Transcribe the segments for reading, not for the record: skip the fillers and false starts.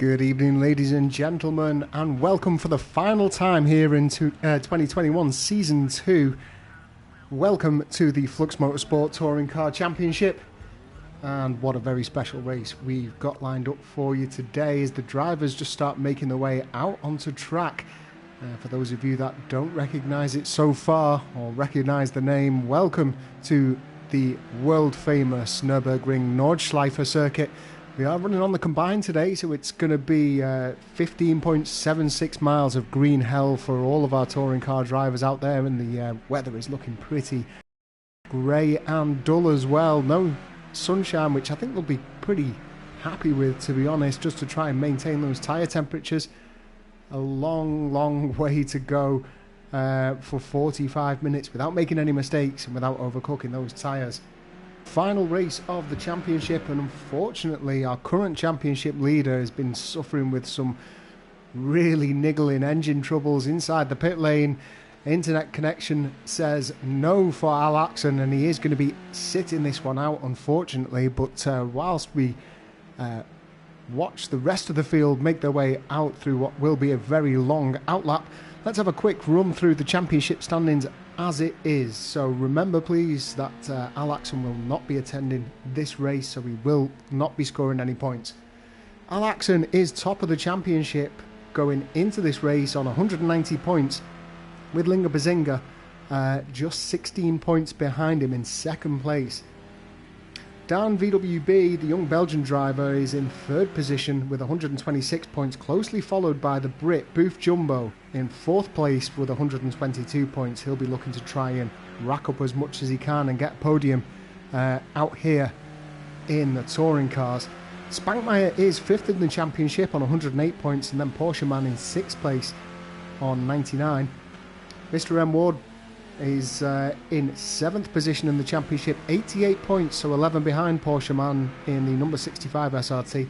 Good evening, ladies and gentlemen, and welcome for the final time here in 2021 Season 2. Welcome to the Flux Motorsport Touring Car Championship. And what a very special race we've got lined up for you today as the drivers just start making their way out onto track. For those of you that don't recognise it so far, or recognise the name, welcome to the world-famous Nürburgring Nordschliefe circuit. We are running on the combined today, so it's going to be 15.76 miles of green hell for all of our touring car drivers out there, and the weather is looking pretty grey and dull as well. No sunshine, which I think they'll be pretty happy with, to be honest, just to try and maintain those tyre temperatures. A long way to go for 45 minutes without making any mistakes and without overcooking those tyres. Final race of the championship, and unfortunately our current championship leader has been suffering with some really niggling engine troubles inside the pit lane. Internet connection says no for Al Axon, and he is going to be sitting this one out, unfortunately. But whilst we watch the rest of the field make their way out through what will be a very long outlap, let's have a quick run through the championship standings as it is. So remember please that Al Axon will not be attending this race, so he will not be scoring any points. Al Axon is top of the championship going into this race on 190 points, with Linga Bazinga just 16 points behind him in second place. Dan VWB, the young Belgian driver, is in third position with 126 points, closely followed by the Brit Booth Jumbo in fourth place with 122 points. He'll be looking to try and rack up as much as he can and get a podium out here in the touring cars. Spankmeyer is fifth in the championship on 108 points, and then Porsche Man in sixth place on 99. Mr. M. Ward is in seventh position in the championship, 88 points, so 11 behind Porsche Man in the number 65 SRT.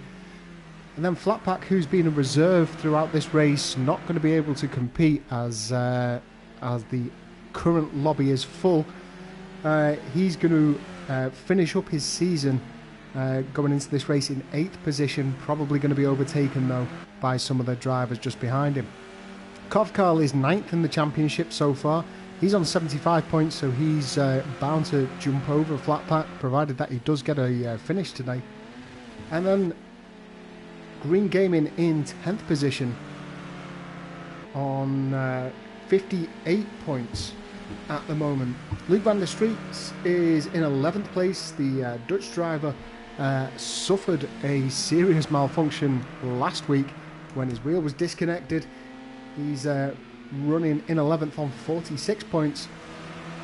And then Flatpack, who's been a reserve throughout this race, not going to be able to compete as the current lobby is full. He's going to finish up his season going into this race in 8th position, probably going to be overtaken though by some of the drivers just behind him. Kovkarl is 9th in the championship so far. He's on 75 points, so he's bound to jump over Flatpack, provided that he does get a finish today. And then Green Gaming in 10th position on 58 points at the moment. Luc van der Streets is in 11th place. The Dutch driver suffered a serious malfunction last week when his wheel was disconnected. He's running in 11th on 46 points.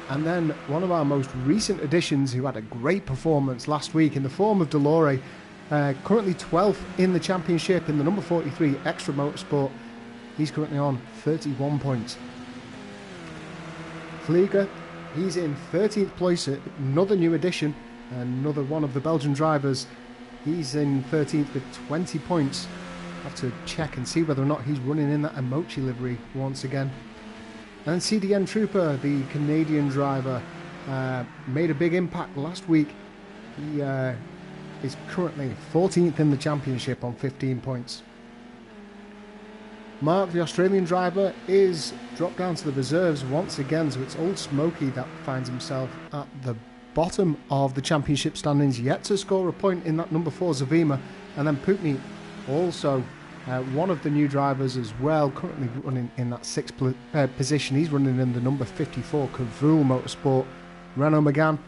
And then one of our most recent additions, who had a great performance last week in the form of Delore, currently 12th in the championship in the number 43 Extra Motorsport. He's currently on 31 points. Vlieger, he's in 13th place, another new addition, another one of the Belgian drivers. He's in 13th with 20 points. Have to check and see whether or not he's running in that Emochi livery once again. And CDN Trooper, the Canadian driver, made a big impact last week. He is currently 14th in the championship on 15 points. Mark, the Australian driver, is dropped down to the reserves once again, so it's Old Smoky that finds himself at the bottom of the championship standings, yet to score a point in that number 4 Zavima. And then Putney, also one of the new drivers as well, currently running in that 6th position. He's running in the number 54 Cavroul Motorsport Renault Megane.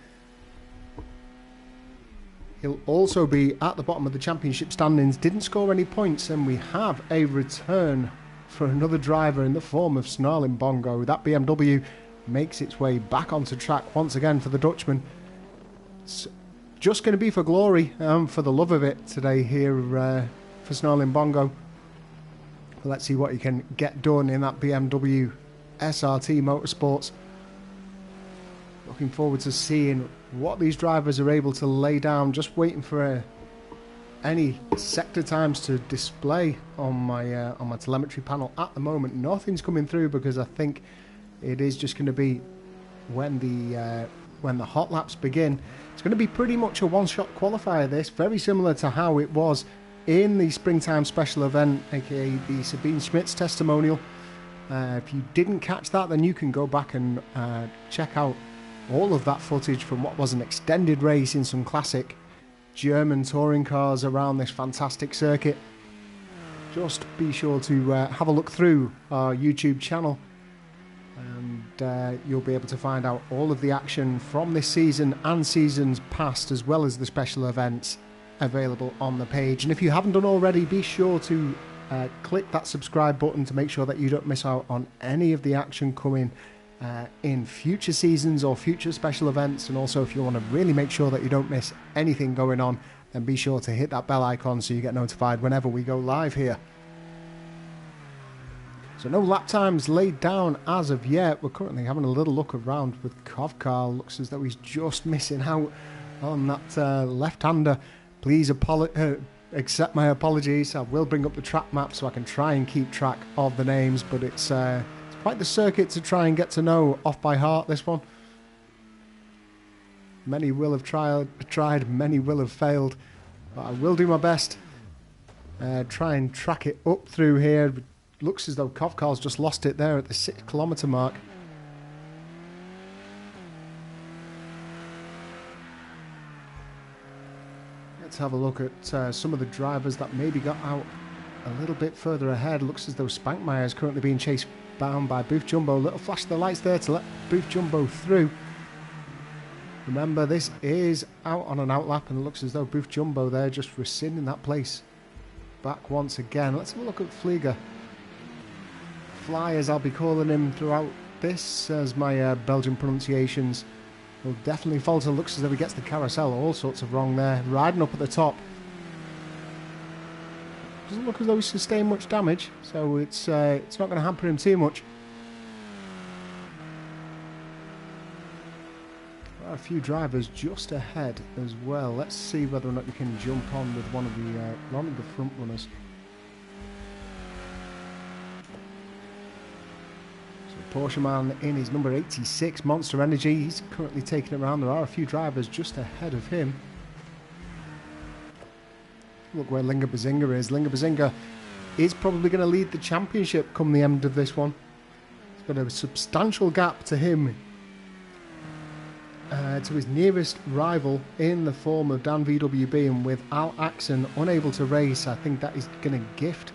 He'll also be at the bottom of the championship standings. Didn't score any points, and we have a return for another driver in the form of Snarling Bongo. That BMW makes its way back onto track once again for the Dutchman. It's just going to be for glory, for the love of it today here for Snarling Bongo. Let's see what he can get done in that BMW SRT Motorsports. Looking forward to seeing what these drivers are able to lay down. Just waiting for any sector times to display on my telemetry panel. At the moment, nothing's coming through because I think it is just going to be when the hot laps begin. It's going to be pretty much a one-shot qualifier. This very similar to how it was in the springtime special event, aka the Sabine Schmitz testimonial. If you didn't catch that, then you can go back and check out all of that footage from what was an extended race in some classic German touring cars around this fantastic circuit. Just be sure to have a look through our YouTube channel, and you'll be able to find out all of the action from this season and seasons past, as well as the special events available on the page. And if you haven't done already, be sure to click that subscribe button to make sure that you don't miss out on any of the action coming in future seasons or future special events. And also, if you want to really make sure that you don't miss anything going on, then be sure to hit that bell icon so you get notified whenever we go live here. So no lap times laid down as of yet. We're currently having a little look around with Kovkar. Looks as though he's just missing out on that left-hander. Please accept my apologies. I will bring up the track map so I can try and keep track of the names, but it's quite the circuit to try and get to know off by heart, this one. Many will have tried, many will have failed, but I will do my best. Try and track it up through here. Looks as though Kovkar's just lost it there at the 6 kilometre mark. Let's have a look at some of the drivers that maybe got out a little bit further ahead. Looks as though Spankmeyer is currently being chased down by Booth Jumbo. Little flash of the lights there to let Booth Jumbo through. Remember, this is out on an outlap, and it looks as though Booth Jumbo there just rescinding that place back once again. Let's have a look at Flieger. Fly, as I'll be calling him throughout this, as my Belgian pronunciations will definitely falter. Looks as though he gets the carousel all sorts of wrong there. Riding up at the top. Doesn't look as though he's sustained much damage, so it's not going to hamper him too much. There are a few drivers just ahead as well. Let's see whether or not we can jump on with one of the front runners. Porsche man in his number 86, Monster Energy. He's currently taking it around. There are a few drivers just ahead of him. Look where Linga Bazinga is. Linga Bazinga is probably going to lead the championship come the end of this one. He's got a substantial gap to him, to his nearest rival in the form of Dan VWB, and with Al Axon unable to race, I think that is going to gift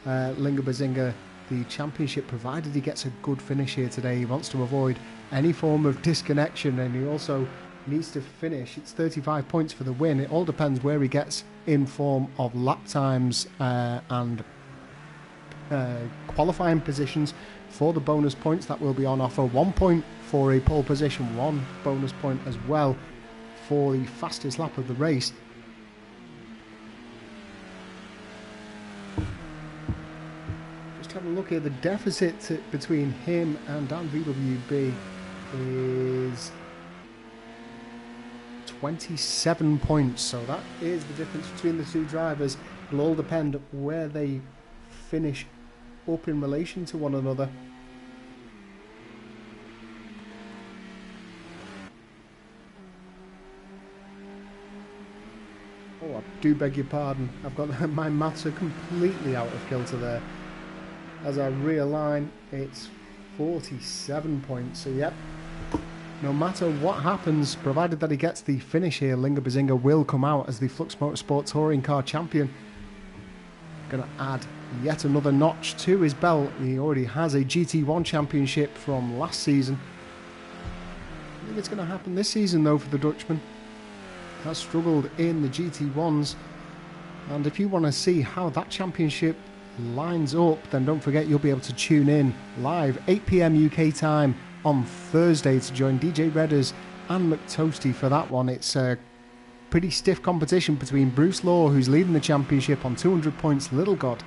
Linga Bazinga the championship, provided he gets a good finish here today. He wants to avoid any form of disconnection, and he also needs to finish. It's 35 points for the win. It all depends where he gets in form of lap times and qualifying positions for the bonus points that will be on offer. 1 point for a pole position, 1 bonus point as well for the fastest lap of the race. Have a look here. The deficit between him and Dan VWB is 27 points, so that is the difference between the two drivers. It'll all depend where they finish up in relation to one another. Oh, I do beg your pardon. I've got my maths are completely out of kilter there. As I realign, it's 47 points. So, yep, no matter what happens, provided that he gets the finish here, Linga Bazinga will come out as the Flux Motorsport Touring Car Champion. Going to add yet another notch to his belt. He already has a GT1 championship from last season. I think it's going to happen this season, though, for the Dutchman. Has struggled in the GT1s. And if you want to see how that championship lines up, then don't forget you'll be able to tune in live 8 PM UK time on Thursday to join DJ Redders and McToasty for that one. It's a pretty stiff competition between Bruce Law, who's leading the championship on 200 points, Little God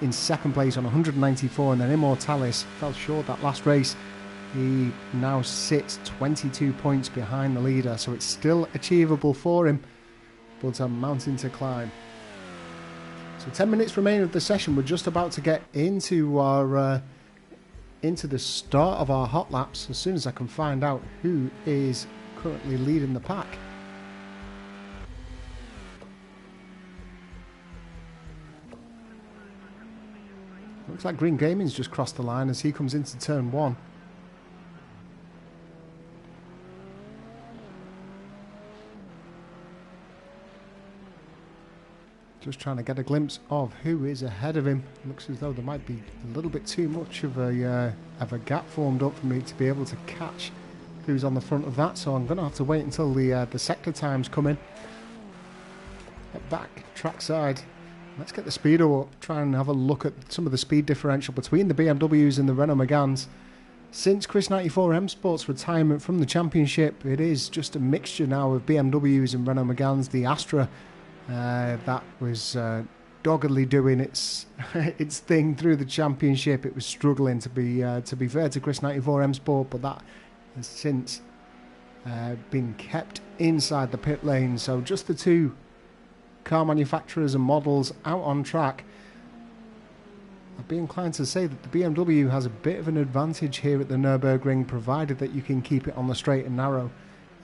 in second place on 194, and then Immortalis fell short that last race. He now sits 22 points behind the leader, so it's still achievable for him, but a mountain to climb. So 10 minutes remain of the session. We're just about to get into our into the start of our hot laps as soon as I can find out who is currently leading the pack. Looks like Green Gaming's just crossed the line as he comes into turn 1. Just trying to get a glimpse of who is ahead of him. Looks as though there might be a little bit too much of a gap formed up for me to be able to catch who's on the front of that. So I'm going to have to wait until the sector times come in. Get back trackside. Let's get the speedo up. Try and have a look at some of the speed differential between the BMWs and the Renault Meganes. Since Chris 94 M Sport's retirement from the championship, it is just a mixture now of BMWs and Renault Meganes. The Astra that was doggedly doing its its thing through the championship. It was struggling, to be fair to Chris 94 M Sport, but that has since been kept inside the pit lane. So just the two car manufacturers and models out on track. I'd be inclined to say that the BMW has a bit of an advantage here at the Nürburgring, provided that you can keep it on the straight and narrow.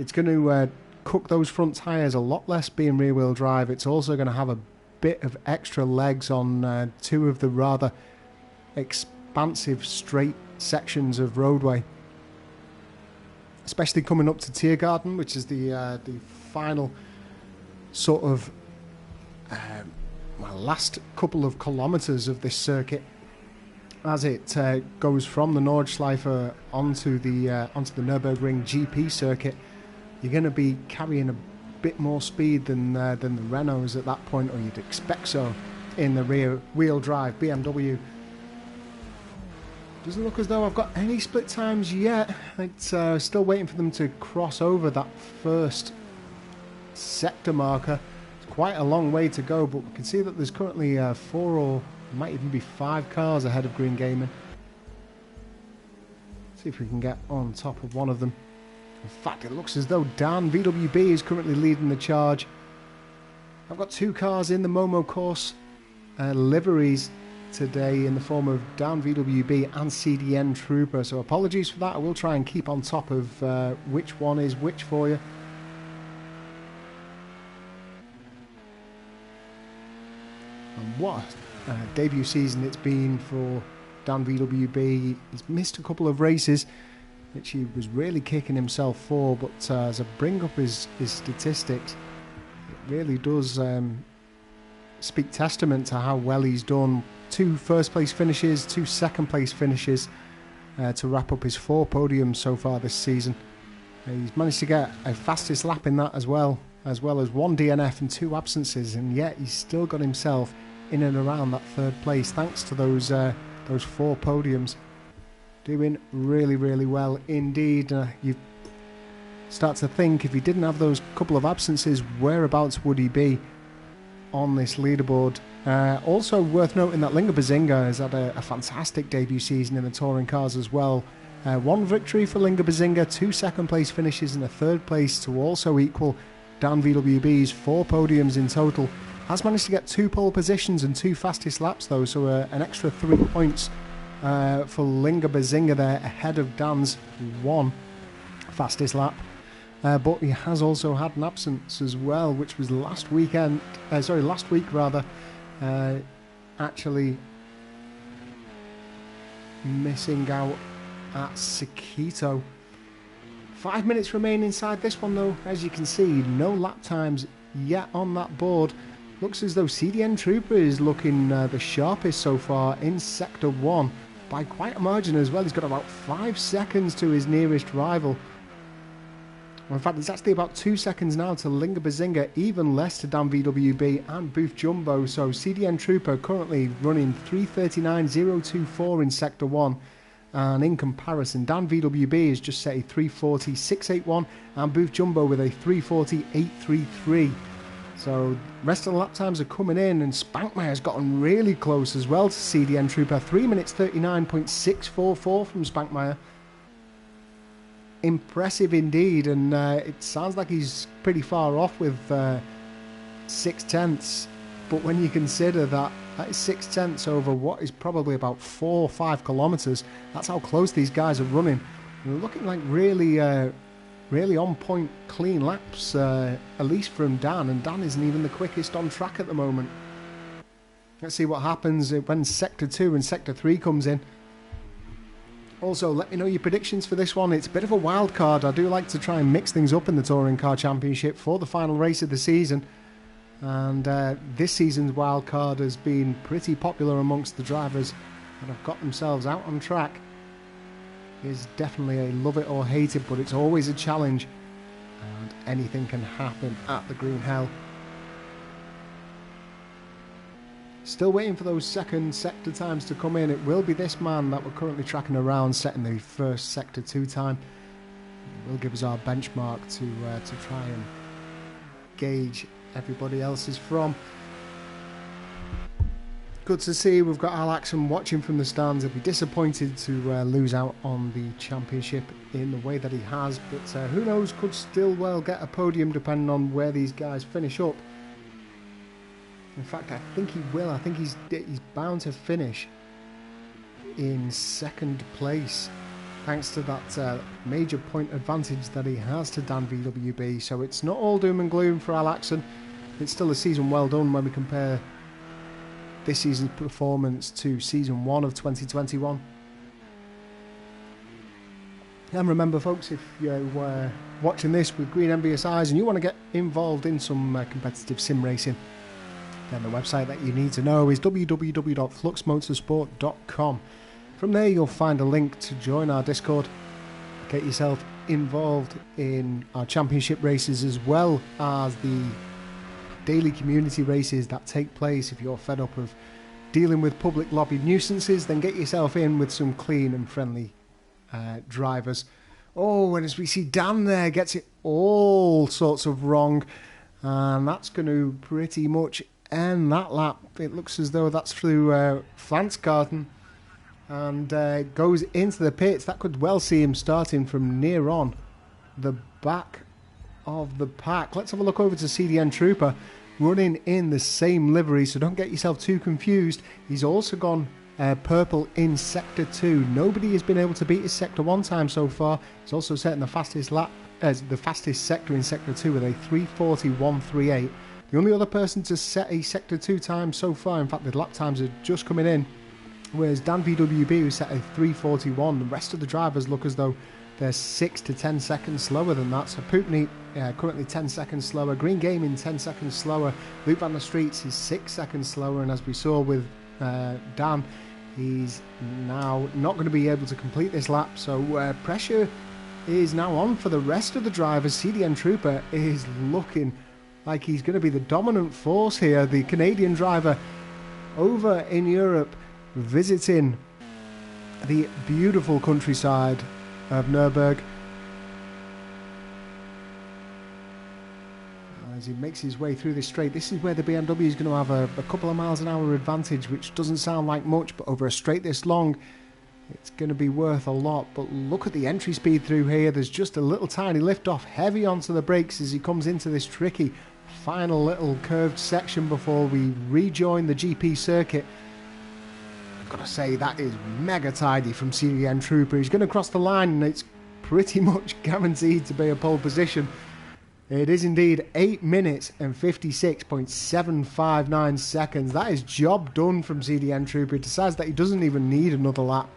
It's going to cook those front tyres a lot less being rear wheel drive. It's also going to have a bit of extra legs on two of the rather expansive straight sections of roadway, especially coming up to Tiergarten, which is the final sort of last couple of kilometres of this circuit, as it goes from the Nordschleife onto the Nürburgring GP circuit. You're going to be carrying a bit more speed than the Renaults at that point, or you'd expect so in the rear wheel drive BMW. Doesn't look as though I've got any split times yet. It's still waiting for them to cross over that first sector marker. It's quite a long way to go, but we can see that there's currently 4 or might even be 5 cars ahead of Green Gaming. See if we can get on top of one of them. In fact, it looks as though Dan VWB is currently leading the charge. I've got 2 cars in the Momo course liveries today in the form of Dan VWB and CDN Trooper, so apologies for that. I will try and keep on top of which one is which for you. And what a debut season it's been for Dan VWB. He's missed a couple of races, which he was really kicking himself for, but as I bring up his statistics, it really does speak testament to how well he's done. 2 first place finishes, 2 second place finishes to wrap up his 4 podiums so far this season. He's managed to get a fastest lap in that as well as 1 DNF and 2 absences, and yet he's still got himself in and around that 3rd place thanks to those 4 podiums. Doing really, really well indeed. You start to think, if he didn't have those couple of absences, whereabouts would he be on this leaderboard? Also worth noting that Linga Bazinga has had a fantastic debut season in the touring cars as well. 1 victory for Linga Bazinga, 2 second place finishes and a 3rd place to also equal Dan VWB's 4 podiums in total. Has managed to get 2 pole positions and 2 fastest laps though, so an extra 3 points for Linga Bazinga there, ahead of Dan's 1 fastest lap. But he has also had an absence as well, which was last week actually missing out at Sakito. 5 minutes remain inside this one though. As you can see, no lap times yet on that board. Looks as though CDN Trooper is looking the sharpest so far in Sector 1 by quite a margin as well. He's got about 5 seconds to his nearest rival. Well, in fact, it's actually about 2 seconds now to Linga Bazinga, even less to Dan VWB and Booth Jumbo. So CDN Trooper currently running 3:39.024 in Sector 1. And in comparison, Dan VWB is just set a 3:40.681 and Booth Jumbo with a 3:40.833. So rest of the lap times are coming in, and Spankmeyer's gotten really close as well to CDN Trooper. 3 minutes 39.644 from Spankmeyer. Impressive indeed, and it sounds like he's pretty far off with 6 tenths. But when you consider that is 6 tenths over what is probably about 4 or 5 kilometres, that's how close these guys are running. And they're looking like really on point, clean laps, at least from Dan, and Dan isn't even the quickest on track at the moment. Let's see what happens when Sector 2 and Sector 3 comes in. Also, let me know your predictions for this one. It's a bit of a wild card. I do like to try and mix things up in the Touring Car Championship for the final race of the season. And this season's wild card has been pretty popular amongst the drivers that have got themselves out on track. It's definitely a love it or hate it, but it's always a challenge. And anything can happen at the Green Hell. Still waiting for those second sector times to come in. It will be this man that we're currently tracking around, setting the first Sector 2 time. It will give us our benchmark to try and gauge everybody else's from. Good to see we've got Al Axon watching from the stands. He'll be disappointed to lose out on the championship in the way that he has, but who knows, could still well get a podium depending on where these guys finish up. In fact, I think he will. I think he's bound to finish in second place, thanks to that major point advantage that he has to Dan VWB. So it's not all doom and gloom for Al Axon. It's still a season well done when we compare this season's performance to Season 1 of 2021. And remember, folks, if you're watching this with green envious eyes and you want to get involved in some competitive sim racing, then the website that you need to know is www.fluxmotorsport.com. From there you'll find a link to join our Discord, get yourself involved in our championship races as well as the daily community races that take place. If you're fed up of dealing with public lobby nuisances, then get yourself in with some clean and friendly drivers. Oh, and as we see Dan there, gets it all sorts of wrong, and that's going to pretty much end that lap. It looks as though that's through Flansgarten and goes into the pits. That could well see him starting from near on the back of the pack. Let's have a look over to CDN Trooper, running in the same livery, so don't get yourself too confused. He's also gone purple in Sector 2. Nobody has been able to beat his Sector 1 time so far. He's also setting the fastest lap as the fastest sector in Sector 2 with a 3:40.138. The only other person to set a Sector 2 time so far, in fact the lap times are just coming in, whereas Dan VWB, who set a 3:41, the rest of the drivers look as though they're 6 to 10 seconds slower than that. So Poopney currently 10 seconds slower, Green Gaming 10 seconds slower, Luke Van der Streets is 6 seconds slower, and as we saw with Dan, he's now not going to be able to complete this lap. So pressure is now on for the rest of the drivers. CDN Trooper is looking like he's going to be the dominant force here. The Canadian driver over in Europe, visiting the beautiful countryside of Nürburgring. As he makes his way through this straight, this is where the BMW is going to have a couple of miles an hour advantage, which doesn't sound like much, but over a straight this long, it's going to be worth a lot. But look at the entry speed through here. There's just a little tiny lift off, heavy onto the brakes as he comes into this tricky final little curved section before we rejoin the GP circuit. I've got to say, that is mega tidy from CDN Trooper. He's going to cross the line and it's pretty much guaranteed to be a pole position. It is indeed 8 minutes and 56.759 seconds. That is job done from CDN Trooper. He decides that he doesn't even need another lap.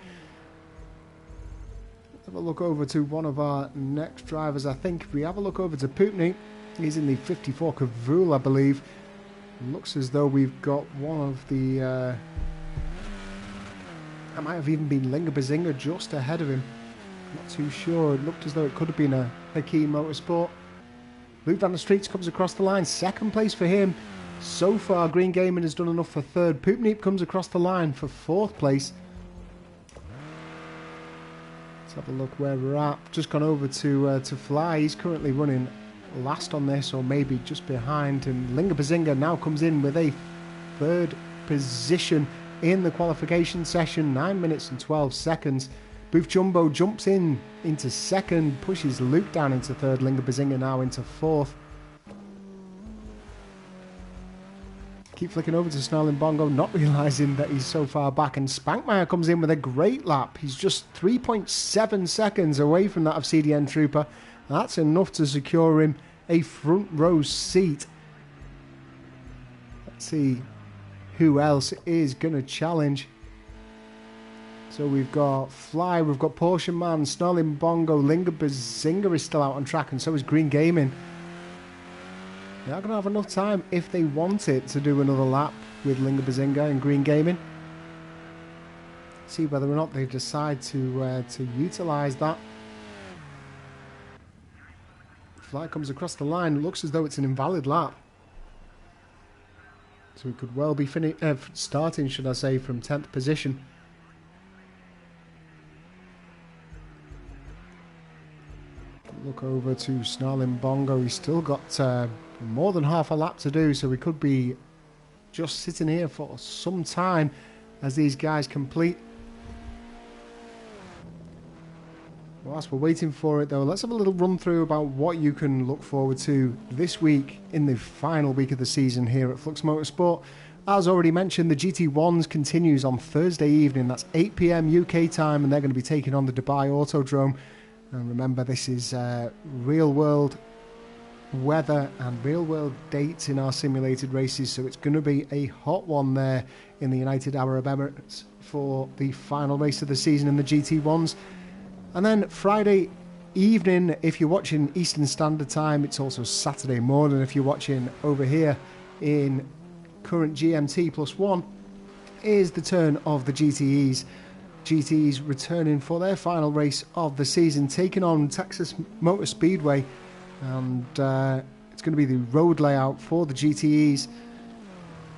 Let's have a look over to one of our next drivers. I think if we have a look over to Poopney, he's in the 54 Cavoul, I believe. Looks as though we've got one of the... that might have even been Linga Bazinga just ahead of him. Not too sure. It looked as though it could have been a eMotorsports. Luke Van der Streets comes across the line. Second place for him. So far, Green Gaming has done enough for third. Poopneep comes across the line for fourth place. Let's have a look where we're at. Just gone over to Fly. He's currently running last on this, or maybe just behind. And Linga Bazinga now comes in with a third position in the qualification session. 9 minutes and 12 seconds. Booth Jumbo jumps into second, pushes Luke down into third. Linga Bazinga now into fourth. Keep flicking over to Snarling Bongo, not realising that he's so far back. And Spankmeyer comes in with a great lap. He's just 3.7 seconds away from that of CDN Trooper. That's enough to secure him a front row seat. Let's see who else is going to challenge. So we've got Fly, we've got Porsche Man, Snarling Bongo, Linga Bazinga is still out on track, and so is Green Gaming. They're not going to have enough time, if they want it, to do another lap with Linga Bazinga and Green Gaming. See whether or not they decide to utilise that. Fly comes across the line. It looks as though it's an invalid lap. So we could well be starting, should I say, from 10th position. Look over to Snarling Bongo. He's still got more than half a lap to do, so we could be just sitting here for some time as these guys complete. Whilst we're waiting for it though, let's have a little run through about what you can look forward to this week in the final week of the season here at Flux Motorsport. As already mentioned, the GT1s continues on Thursday evening. That's 8 PM UK time, and they're going to be taking on the Dubai Autodrome. And remember, this is real world weather and real world dates in our simulated races, so it's going to be a hot one there in the United Arab Emirates for the final race of the season in the GT1s. And then Friday evening, if you're watching Eastern Standard Time, it's also Saturday morning if you're watching over here in current GMT +1, is the turn of the GTEs. GTEs returning for their final race of the season, taking on Texas Motor Speedway, and it's going to be the road layout for the GTEs.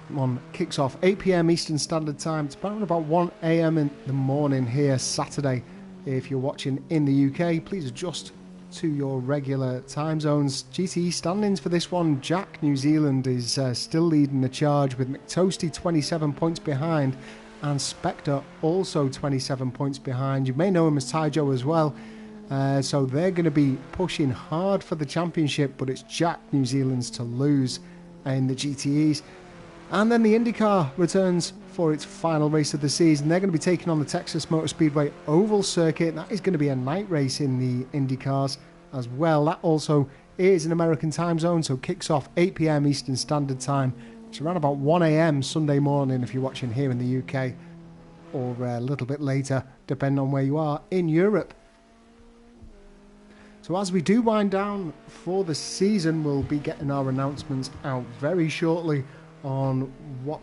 One kicks off 8 PM Eastern Standard Time. It's about 1 AM in the morning here Saturday. If you're watching in the UK, please adjust to your regular time zones. GTE standings for this one: Jack, New Zealand, is still leading the charge with McToasty 27 points behind, and Spectre also 27 points behind. You may know him as Taijo as well. So they're going to be pushing hard for the championship, but it's Jack, New Zealand's to lose in the GTEs. And then the IndyCar returns for its final race of the season. They're going to be taking on the Texas Motor Speedway Oval Circuit. That is going to be a night race in the IndyCars as well. That also is an American time zone, so kicks off 8 PM Eastern Standard Time. It's around about 1 AM Sunday morning if you're watching here in the UK, or a little bit later, depending on where you are in Europe. So as we do wind down for the season, we'll be getting our announcements out very shortly on what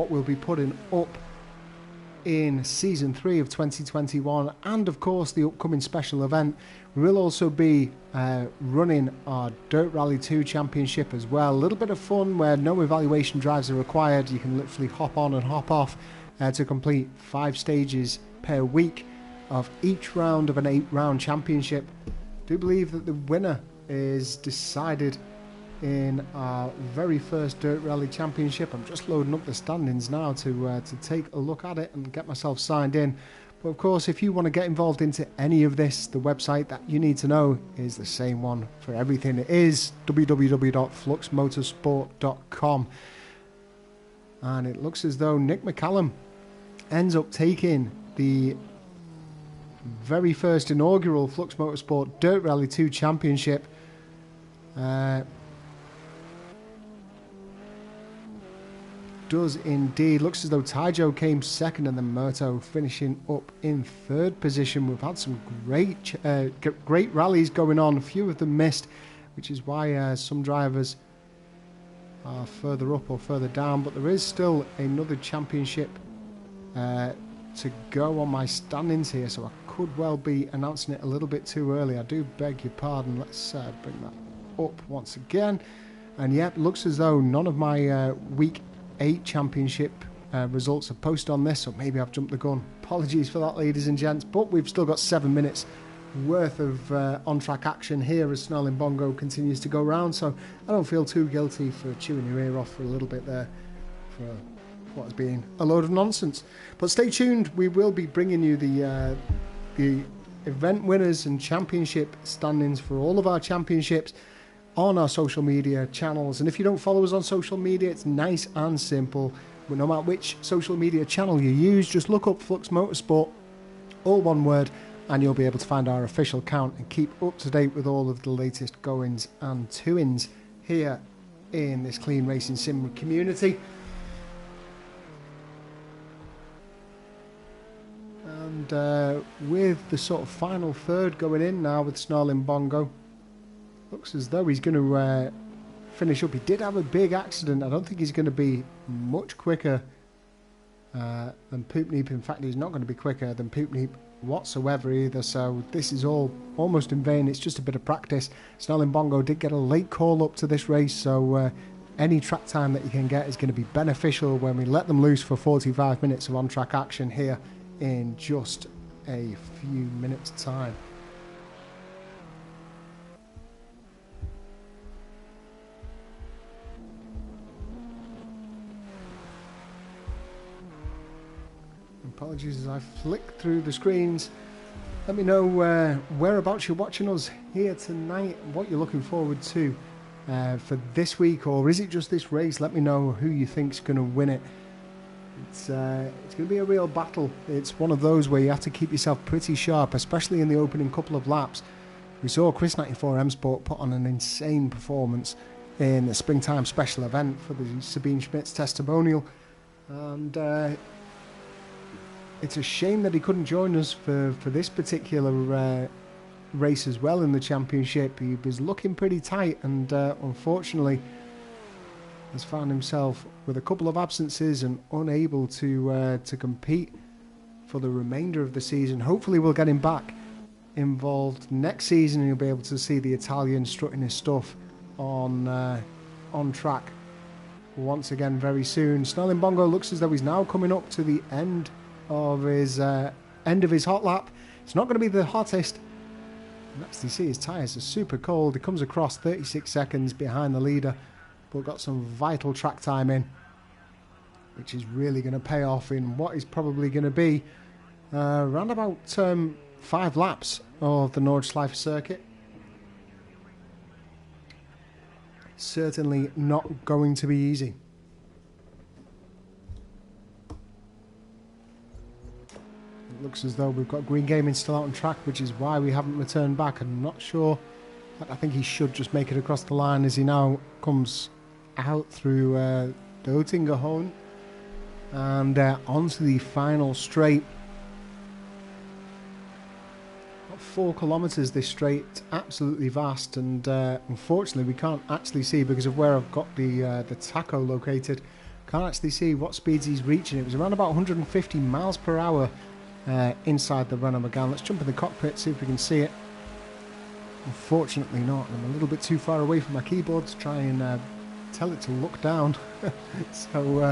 we'll be putting up in Season 3 of 2021, and of course the upcoming special event. We will also be running our Dirt Rally 2 Championship as well. A little bit of fun where no evaluation drives are required. You can literally hop on and hop off to complete 5 stages per week of each round of an 8-round championship. I do believe that the winner is decided in our very first Dirt Rally Championship. I'm just loading up the standings now to take a look at it and get myself signed in. But of course, if you want to get involved into any of this, the website that you need to know is the same one for everything. It is www.fluxmotorsport.com. And it looks as though Nick McCallum ends up taking the very first inaugural Flux Motorsport Dirt Rally 2 Championship. Does indeed. Looks as though Taijo came second, and then Murto finishing up in 3rd position. We've had some great rallies going on. A few of them missed, which is why some drivers are further up or further down. But there is still another championship to go on my standings here, so I could well be announcing it a little bit too early. I do beg your pardon. Let's bring that up once again. And yep, looks as though none of my week 8 championship results are posted on this, so maybe I've jumped the gun. Apologies for that, ladies and gents, but we've still got 7 minutes worth of on-track action here as Snarling Bongo continues to go round, so I don't feel too guilty for chewing your ear off for a little bit there for what has been a load of nonsense. But stay tuned, we will be bringing you the event winners and championship standings for all of our championships on our social media channels. And if you don't follow us on social media, it's nice and simple. But no matter which social media channel you use, just look up Flux Motorsport, all one word, and you'll be able to find our official account and keep up to date with all of the latest goings and doings here in this clean racing sim community. And with the sort of final third going in now with Snarling Bongo, looks as though he's going to finish up. He did have a big accident. I don't think he's going to be much quicker than Poopneep. In fact, he's not going to be quicker than Poopneep whatsoever either, so this is all almost in vain. It's just a bit of practice. Snarling Bongo did get a late call up to this race, so any track time that you can get is going to be beneficial when we let them loose for 45 minutes of on-track action here in just a few minutes' time. Apologies as I flick through the screens. Let me know whereabouts you're watching us here tonight, what you're looking forward to for this week, or is it just this race? Let me know who you think's going to win it. It's going to be a real battle. It's one of those where you have to keep yourself pretty sharp, especially in the opening couple of laps. We saw Chris 94 M Sport put on an insane performance in the springtime special event for the Sabine Schmitz testimonial, and it's a shame that he couldn't join us for this particular race as well in the championship. He was looking pretty tight, and unfortunately has found himself with a couple of absences and unable to compete for the remainder of the season. Hopefully we'll get him back involved next season and you'll be able to see the Italian strutting his stuff on track once again very soon. Snarling Bongo looks as though he's now coming up to the end of his hot lap. It's not going to be the hottest. You can actually see his tyres are super cold. He comes across 36 seconds behind the leader, but got some vital track time in, which is really going to pay off in what is probably going to be around about 5 laps of the Nordschliefe circuit. Certainly not going to be easy. Looks as though we've got Green Gaming still out on track, which is why we haven't returned back. I'm not sure. I think he should just make it across the line as he now comes out through the Oettingerhorn and onto the final straight. About 4 kilometres this straight. It's absolutely vast, and unfortunately we can't actually see because of where I've got the tacho located. Can't actually see what speeds he's reaching. It was around about 150 miles per hour inside the Renault Megane. Let's jump in the cockpit, see if we can see it. Unfortunately not. I'm a little bit too far away from my keyboard to try and tell it to look down. So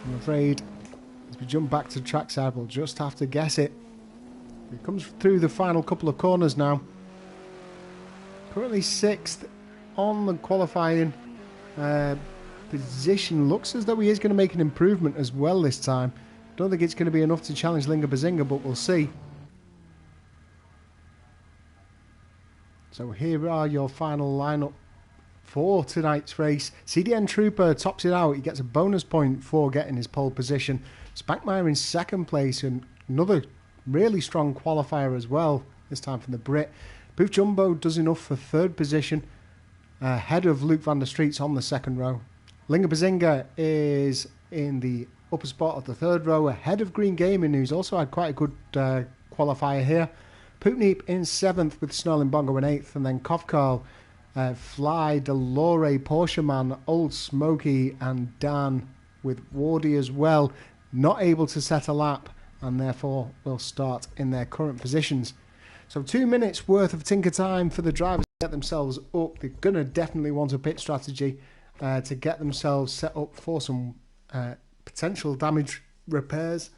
I'm afraid as we jump back to trackside we'll just have to guess it. It comes through the final couple of corners now. Currently 6th on the qualifying position. Looks as though he is going to make an improvement as well this time. Don't think it's going to be enough to challenge Linga Bazinga, but we'll see. So here are your final lineup for tonight's race. CDN Trooper tops it out. He gets a bonus point for getting his pole position. Spankmeyer in 2nd place, and another really strong qualifier as well, this time from the Brit. Booth Jumbo does enough for 3rd position, ahead of Luke van der Streets on the 2nd row. Linga Bazinga is in the upper spot of the 3rd row, ahead of Green Gaming, who's also had quite a good qualifier here. Poopneep in 7th with Snarling Bongo in 8th, and then Kofkarl, Fly, Delore, Porsche Man, Old Smoky, and Dan with Wardy as well, not able to set a lap, and therefore will start in their current positions. So 2 minutes worth of tinker time for the drivers to get themselves up. They're going to definitely want a pit strategy to get themselves set up for some potential damage repairs,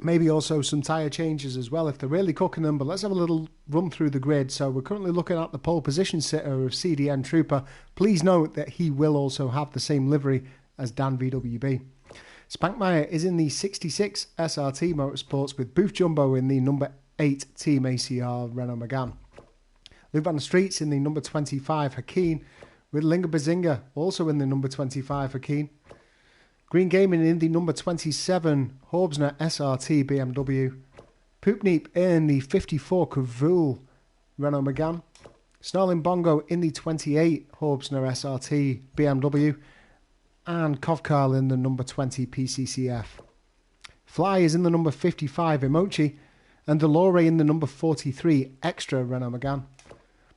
maybe also some tyre changes as well if they're really cooking them. But let's have a little run through the grid. So we're currently looking at the pole position sitter of CDN Trooper. Please note that he will also have the same livery as Dan VWB. Spankmeyer is in the 66 SRT Motorsports with Booth Jumbo in the number 8 Team ACR Renault Megane. Luke van der Streets in the number 25 Hakeen, with Linga Bazinga also in the number 25 Hakeen. Green Gaming in the number 27 Horbsner SRT BMW. Poopneep in the 54 Cavoul Renault Megane. Snarling Bongo in the 28 Horbsner SRT BMW. And Kofkarl in the number 20 PCCF. Fly is in the number 55 Emochi, and Delore in the number 43 Extra Renault Megane.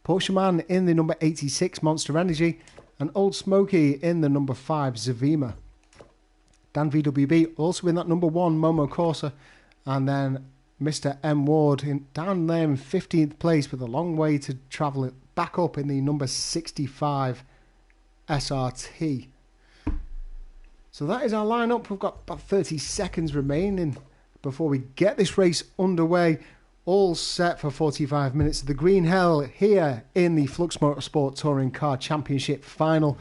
Porsche Man in the number 86 Monster Energy, and Old Smoky in the number 5 Zavima. Dan VWB also in that number 1 Momo Corsa, and then Mr. M Ward down there in 15th place with a long way to travel it back up in the number 65 SRT. So that is our lineup. We've got about 30 seconds remaining before we get this race underway. All set for 45 minutes of the green hell here in the Flux Motorsport Touring Car Championship final.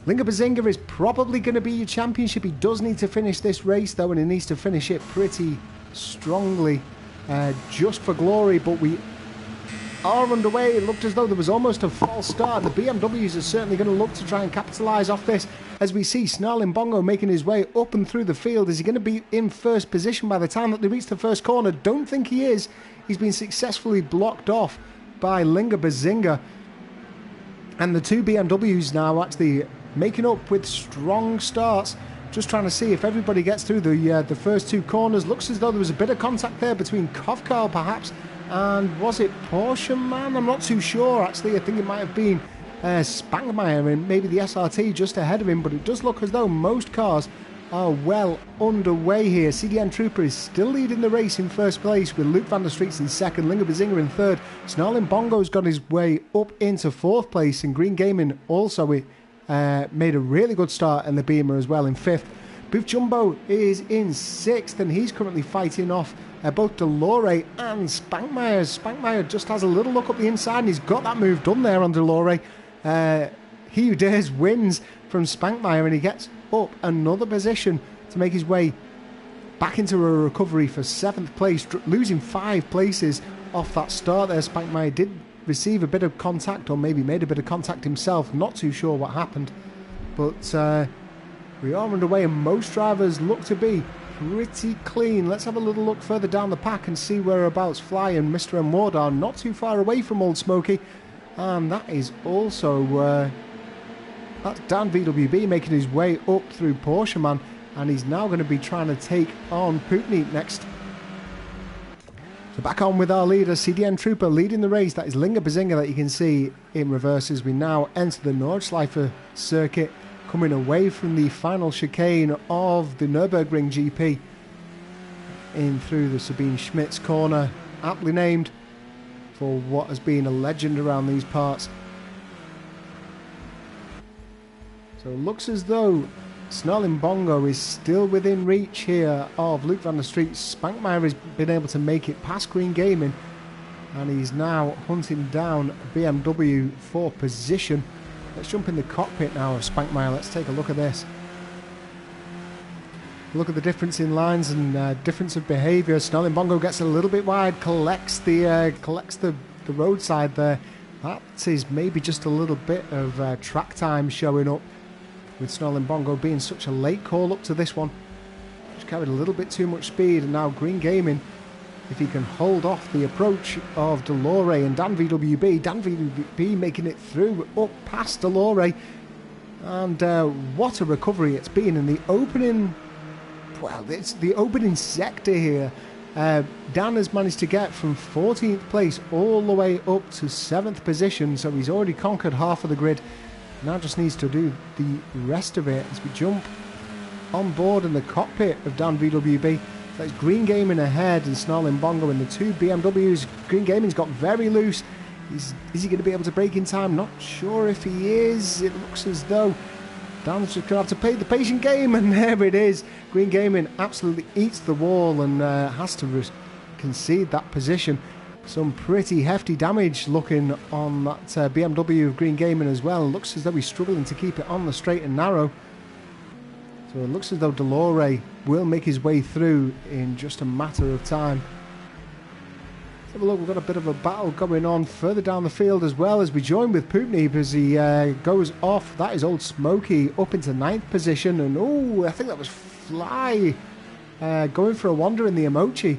Linga Bazinga is probably going to be your championship. He does need to finish this race though, and he needs to finish it pretty strongly just for glory, but we are underway. It looked as though there was almost a false start. The BMWs are certainly going to look to try and capitalise off this, as we see Snarling Bongo making his way up and through the field. Is he going to be in first position by the time that they reach the first corner? Don't think he is. He's been successfully blocked off by Linga Bazinga, and the two BMWs now actually making up with strong starts, just trying to see if everybody gets through the first two corners. Looks as though there was a bit of contact there between Kovkar perhaps, and was it Porsche Man? I'm not too sure actually. I think it might have been Spangmeyer and maybe the SRT just ahead of him, but it does look as though most cars are well underway here. CDN Trooper is still leading the race in first place, with Luke van der Streets in second, Linga Bazinga in third. Snarling Bongo's got his way up into fourth place, and Green Gaming also made a really good start in the Beamer as well in fifth. Booth Jumbo is in sixth, and he's currently fighting off both Delore and Spankmeyer. Spankmeyer just has a little look up the inside, and he's got that move done there on Delore. He Who Dares wins from Spankmeyer, and he gets up another position to make his way back into a recovery for seventh place, losing 5 places off that start there. Spankmeyer did receive a bit of contact, or maybe made a bit of contact himself, not too sure what happened, but we are underway, and most drivers look to be pretty clean. Let's have a little look further down the pack and see whereabouts Fly and Mr. M Ward are. Not too far away from Old Smoky, and that is also that's Dan VWB making his way up through Porsche Man, and he's now going to be trying to take on Putney next. So back on with our leader, CDN Trooper leading the race. That is Linga Bazinga that you can see in reverse as we now enter the Nordschleife circuit, coming away from the final chicane of the Nürburgring GP in through the Sabine Schmitz corner, aptly named for what has been a legend around these parts. So it looks as though Snarling Bongo is still within reach here of Luke van der Street. Spankmeyer has been able to make it past Green Gaming, and he's now hunting down BMW for position. Let's jump in the cockpit now of Spankmeyer. Let's take a look at this. Look at the difference in lines and difference of behaviour. Snarling Bongo gets a little bit wide, collects the roadside there. That is maybe just a little bit of track time showing up, with Snarling Bongo being such a late call up to this one. Just carried a little bit too much speed, and now Green Gaming, if he can hold off the approach of Delore and Dan VWB making it through up past Delore, and what a recovery it's been in the opening, well, it's the opening sector here. Dan has managed to get from 14th place all the way up to 7th position, so he's already conquered half of the grid. Now just needs to do the rest of it as we jump on board in the cockpit of Dan VWB. That's Green Gaming ahead and Snarling Bongo in the two BMWs. Green Gaming's got very loose. Is he going to be able to break in time? Not sure if he is. It looks as though Dan's just going to have to play the patient game, and there it is. Green Gaming absolutely eats the wall and has to concede that position. Some pretty hefty damage looking on that BMW of Green Gaming as well. Looks as though he's struggling to keep it on the straight and narrow. So it looks as though Delore will make his way through in just a matter of time. Let's have a look, we've got a bit of a battle going on further down the field as well, as we join with Putney as he goes off. That is Old Smoky up into 9th position, and oh, I think that was Fly going for a wander in the Emochi.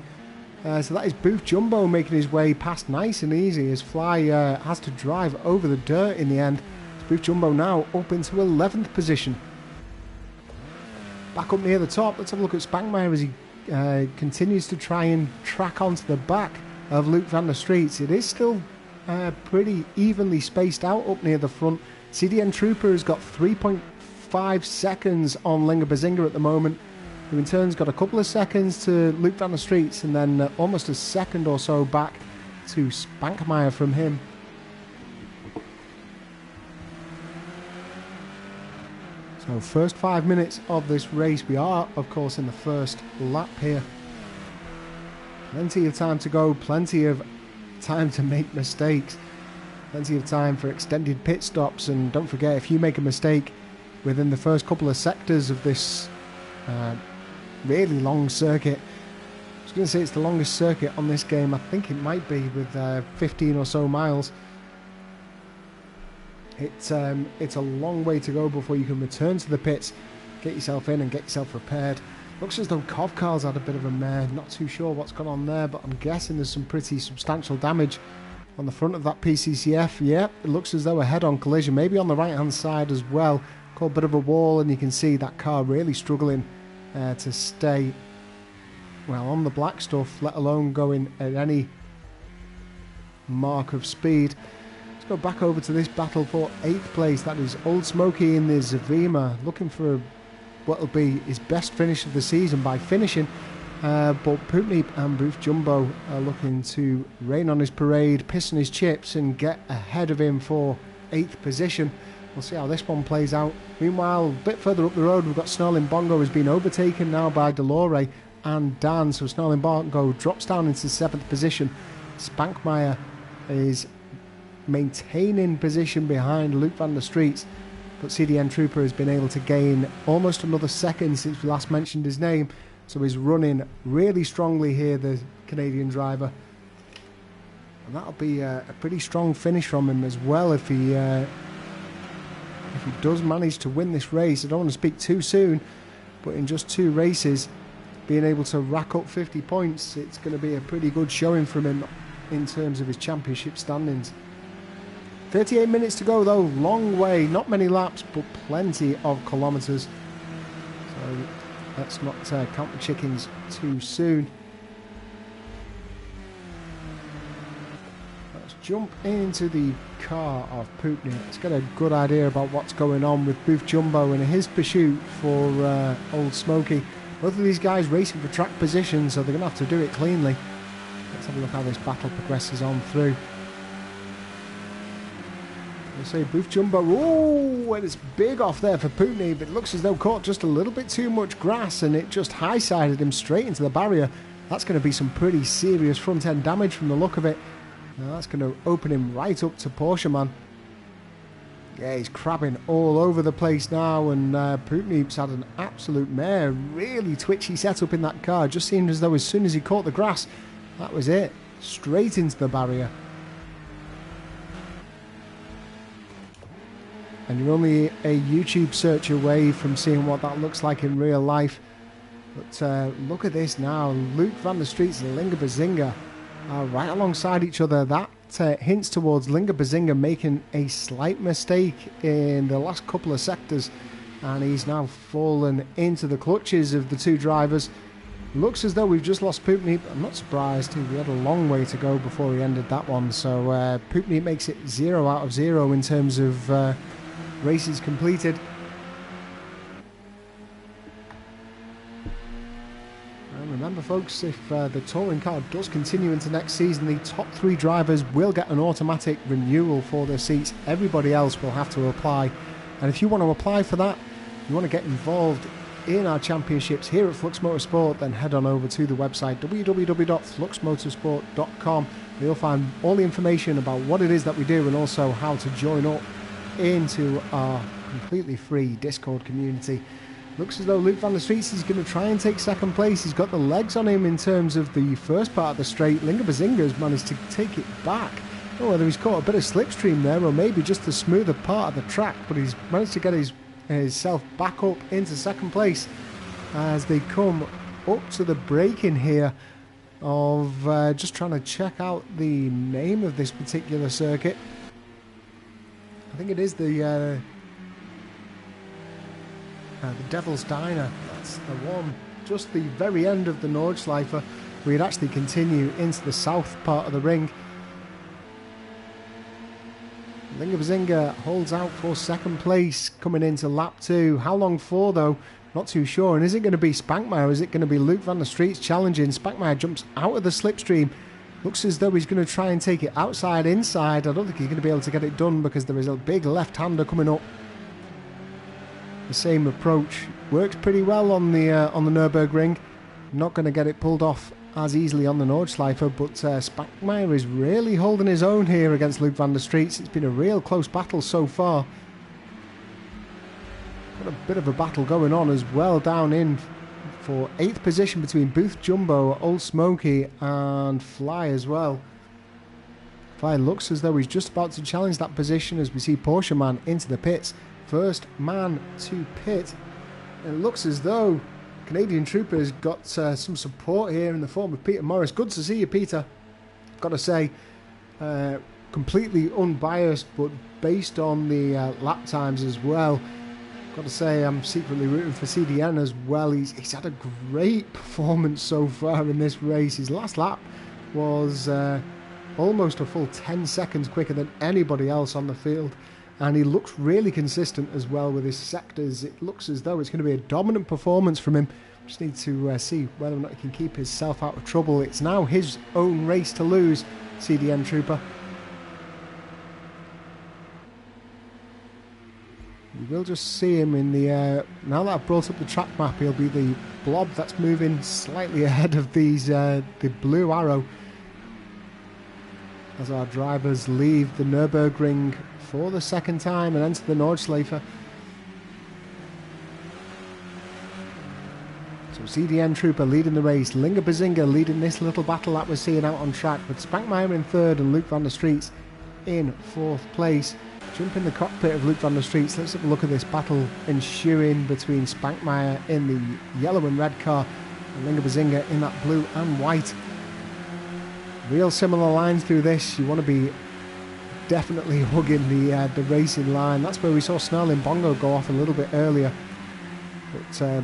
So that is Booth Jumbo making his way past nice and easy, as Fly has to drive over the dirt in the end. Booth Jumbo now up into 11th position. Back up near the top, let's have a look at Spankmeyer as he continues to try and track onto the back of Luke van der Streets. It is still pretty evenly spaced out up near the front. CDN Trooper has got 3.5 seconds on Linga Bazinga at the moment, who in turn's got a couple of seconds to Luke van der Streets, and then almost a second or so back to Spankmeyer from him. So first 5 minutes of this race. We are, of course, in the first lap here. Plenty of time to go, plenty of time to make mistakes, plenty of time for extended pit stops, and don't forget, if you make a mistake within the first couple of sectors of this really long circuit, I was going to say it's the longest circuit on this game, I think it might be, with 15 or so miles. It's a long way to go before you can return to the pits, get yourself in and get yourself repaired. Looks as though Kovkar's had a bit of a mare, not too sure what's gone on there, but I'm guessing there's some pretty substantial damage on the front of that PCCF. Yeah, it looks as though a head-on collision, maybe on the right-hand side as well. Caught a bit of a wall, and you can see that car really struggling to stay, well, on the black stuff, let alone going at any mark of speed. Let's go back over to this battle for 8th place. That is Old Smoky in the Zavima, looking for what will be his best finish of the season by finishing. But Poopneep and Booth Jumbo are looking to rain on his parade, piss on his chips, and get ahead of him for 8th position. We'll see how this one plays out. Meanwhile, a bit further up the road, we've got Snarling Bongo has been overtaken now by Delore and Dan. So Snarling Bongo drops down into 7th position. Spankmeyer is maintaining position behind Luke van der Streets, but CDN Trooper has been able to gain almost another second since we last mentioned his name, so he's running really strongly here, the Canadian driver, and that'll be a pretty strong finish from him as well if he does manage to win this race. I don't want to speak too soon, but in just 2 races being able to rack up 50 points, it's going to be a pretty good showing from him in terms of his championship standings. 38 minutes to go though, long way, not many laps, but plenty of kilometres. So let's not count the chickens too soon. Let's jump into the car of Poopney. Let's get a good idea about what's going on with Booth Jumbo and his pursuit for Old Smoky. Both of these guys racing for track position, so they're going to have to do it cleanly. Let's have a look how this battle progresses on through. We'll say Booth Jumbo, oh, and it's big off there for Pootney, but it looks as though caught just a little bit too much grass and it just high-sided him straight into the barrier. That's going to be some pretty serious front-end damage from the look of it. Now that's going to open him right up to Porsche Man. Yeah, he's crabbing all over the place now, and Pootney's had an absolute mare. Really twitchy setup in that car. Just seemed as though as soon as he caught the grass, that was it. Straight into the barrier. And you're only a YouTube search away from seeing what that looks like in real life. But look at this now. Luke van der Streets and Linga Bazinga are right alongside each other. That hints towards Linga Bazinga making a slight mistake in the last couple of sectors. And he's now fallen into the clutches of the 2 drivers. Looks as though we've just lost Poopney. I'm not surprised. We had a long way to go before he ended that one. So Poopney makes it 0 out of 0 in terms of races completed. And remember folks, if the touring car does continue into next season, the top 3 drivers will get an automatic renewal for their seats. Everybody else will have to apply. And if you want to apply for that, you want to get involved in our championships here at Flux Motorsport, then head on over to the website www.fluxmotorsport.com. You'll find all the information about what it is that we do and also how to join up into our completely free Discord community. Looks as though Luke van der Streets is going to try and take 2nd place. He's got the legs on him in terms of the first part of the straight. Linga Bazinga has managed to take it back. I don't know whether he's caught a bit of slipstream there or maybe just the smoother part of the track, but he's managed to get himself back up into 2nd place as they come up to the break-in here of just trying to check out the name of this particular circuit. I think it is the Devil's Diner. the one just the very end of the Nordschleife. We'd actually continue into the south part of the ring. Linga holds out for second place coming into lap 2. How long for though? Not too sure. And is it going to be Spankmeyer? Is it going to be Luke van der Streets challenging? Spankmeyer jumps out of the slipstream. Looks as though he's going to try and take it outside, inside. I don't think he's going to be able to get it done because there is a big left-hander coming up. The same approach works pretty well on the Nürburgring. Not going to get it pulled off as easily on the Nordschleife, but Spankmeyer is really holding his own here against Luke van der Streets. It's been a real close battle so far. Got a bit of a battle going on as well down in for 8th position between Booth Jumbo, Old Smoky and Fly as well. Fly looks as though he's just about to challenge that position as we see Porsche Man into the pits. First man to pit. And it looks as though Canadian Trooper's got some support here in the form of Peter Morris. Good to see you, Peter. Got to say, completely unbiased, but based on the lap times as well. Got to say, I'm secretly rooting for CDN as well. He's had a great performance so far in this race. His last lap was almost a full 10 seconds quicker than anybody else on the field. And he looks really consistent as well with his sectors. It looks as though it's going to be a dominant performance from him. Just need to see whether or not he can keep himself out of trouble. It's now his own race to lose, CDN Trooper. You will just see him in the... now that I've brought up the track map, he'll be the blob that's moving slightly ahead of these the blue arrow. As our drivers leave the Nürburgring for the second time and enter the Nordschleife. So CDN Trooper leading the race, Linga Bazinga leading this little battle that we're seeing out on track, with Spankmeyer in 3rd and Luke van der Streets in 4th place. Jump in the cockpit of Luke van der Streets. Let's have a look at this battle ensuing between Spankmeyer in the yellow and red car and Linga Bazinga in that blue and white. Real similar lines through this. You want to be definitely hugging the racing line. That's where we saw Snarling Bongo go off a little bit earlier. But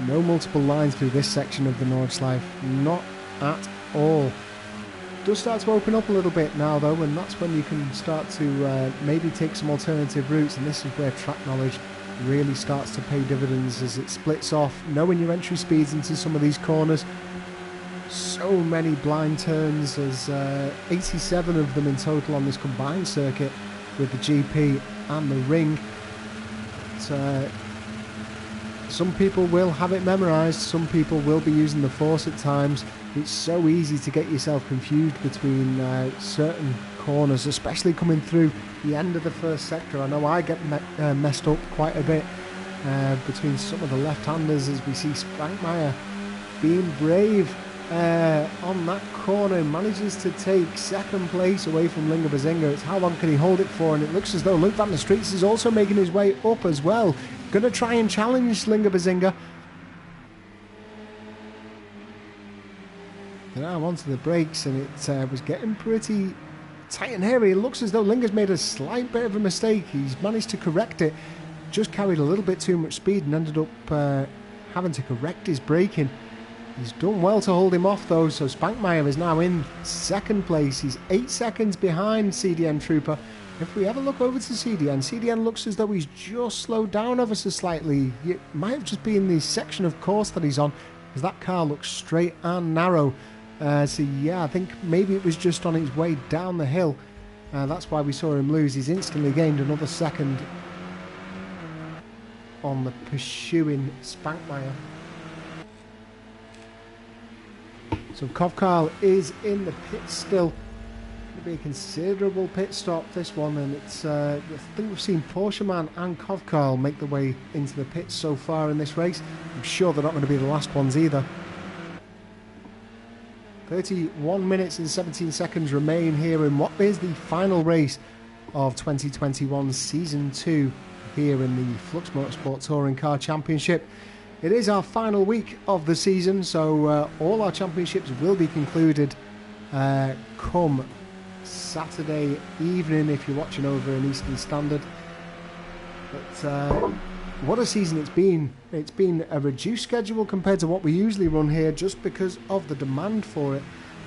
no multiple lines through this section of the Nordschleife. Not at all. Does start to open up a little bit now though, and that's when you can start to maybe take some alternative routes, and this is where track knowledge really starts to pay dividends as it splits off, knowing your entry speeds into some of these corners. So many blind turns, there's 87 of them in total on this combined circuit with the GP and the ring. But, some people will have it memorised, some people will be using the force at times. It's so easy to get yourself confused between certain corners, especially coming through the end of the first sector. I know I get messed up quite a bit between some of the left-handers as we see Spankmeyer being brave on that corner, manages to take 2nd place away from Linga Bazinga. It's how long can he hold it for, and it looks as though Luke van der Streets is also making his way up as well. Going to try and challenge Linga Bazinga. Now onto the brakes, and it was getting pretty tight and hairy. It looks as though Linga's made a slight bit of a mistake. He's managed to correct it, just carried a little bit too much speed and ended up having to correct his braking. He's done well to hold him off though, so Spankmeyer is now in 2nd place. He's 8 seconds behind CDN Trooper. If we have a look over to CDN looks as though he's just slowed down ever so slightly. It might have just been the section of course that he's on, because that car looks straight and narrow. So yeah, I think maybe it was just on its way down the hill. That's why we saw him lose. He's instantly gained another second on the pursuing Spankmeyer. So Kovkarl is in the pit still. Going to be a considerable pit stop this one, and it's I think we've seen Porsche Man and Kovkarl make the way into the pits so far in this race. I'm sure they're not going to be the last ones either. 31 minutes and 17 seconds remain here in what is the final race of 2021 Season 2 here in the Flux Motorsport Touring Car Championship. It is our final week of the season, so all our championships will be concluded come Saturday evening if you're watching over in Eastern Standard. But what a season it's been. It's been a reduced schedule compared to what we usually run here just because of the demand for it.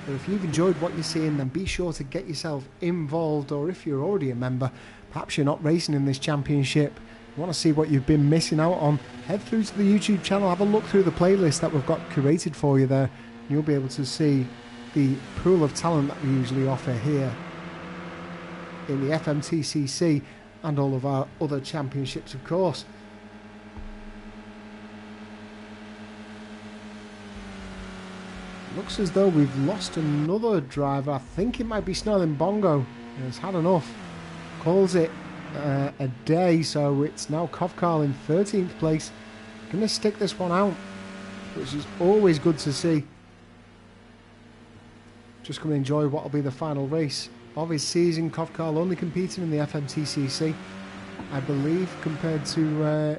But if you've enjoyed what you're seeing, then be sure to get yourself involved, or if you're already a member, perhaps you're not racing in this championship, you want to see what you've been missing out on, head through to the YouTube channel, have a look through the playlist that we've got curated for you there. You'll be able to see the pool of talent that we usually offer here in the FMTCC and all of our other championships, of course. Looks as though we've lost another driver. I think it might be Snarling Bongo. Has had enough. Calls it a day, so it's now Kovkarl in 13th place. Going to stick this one out, which is always good to see. Just going to enjoy what will be the final race of his season. Kovkarl only competing in the FMTCC, I believe, compared to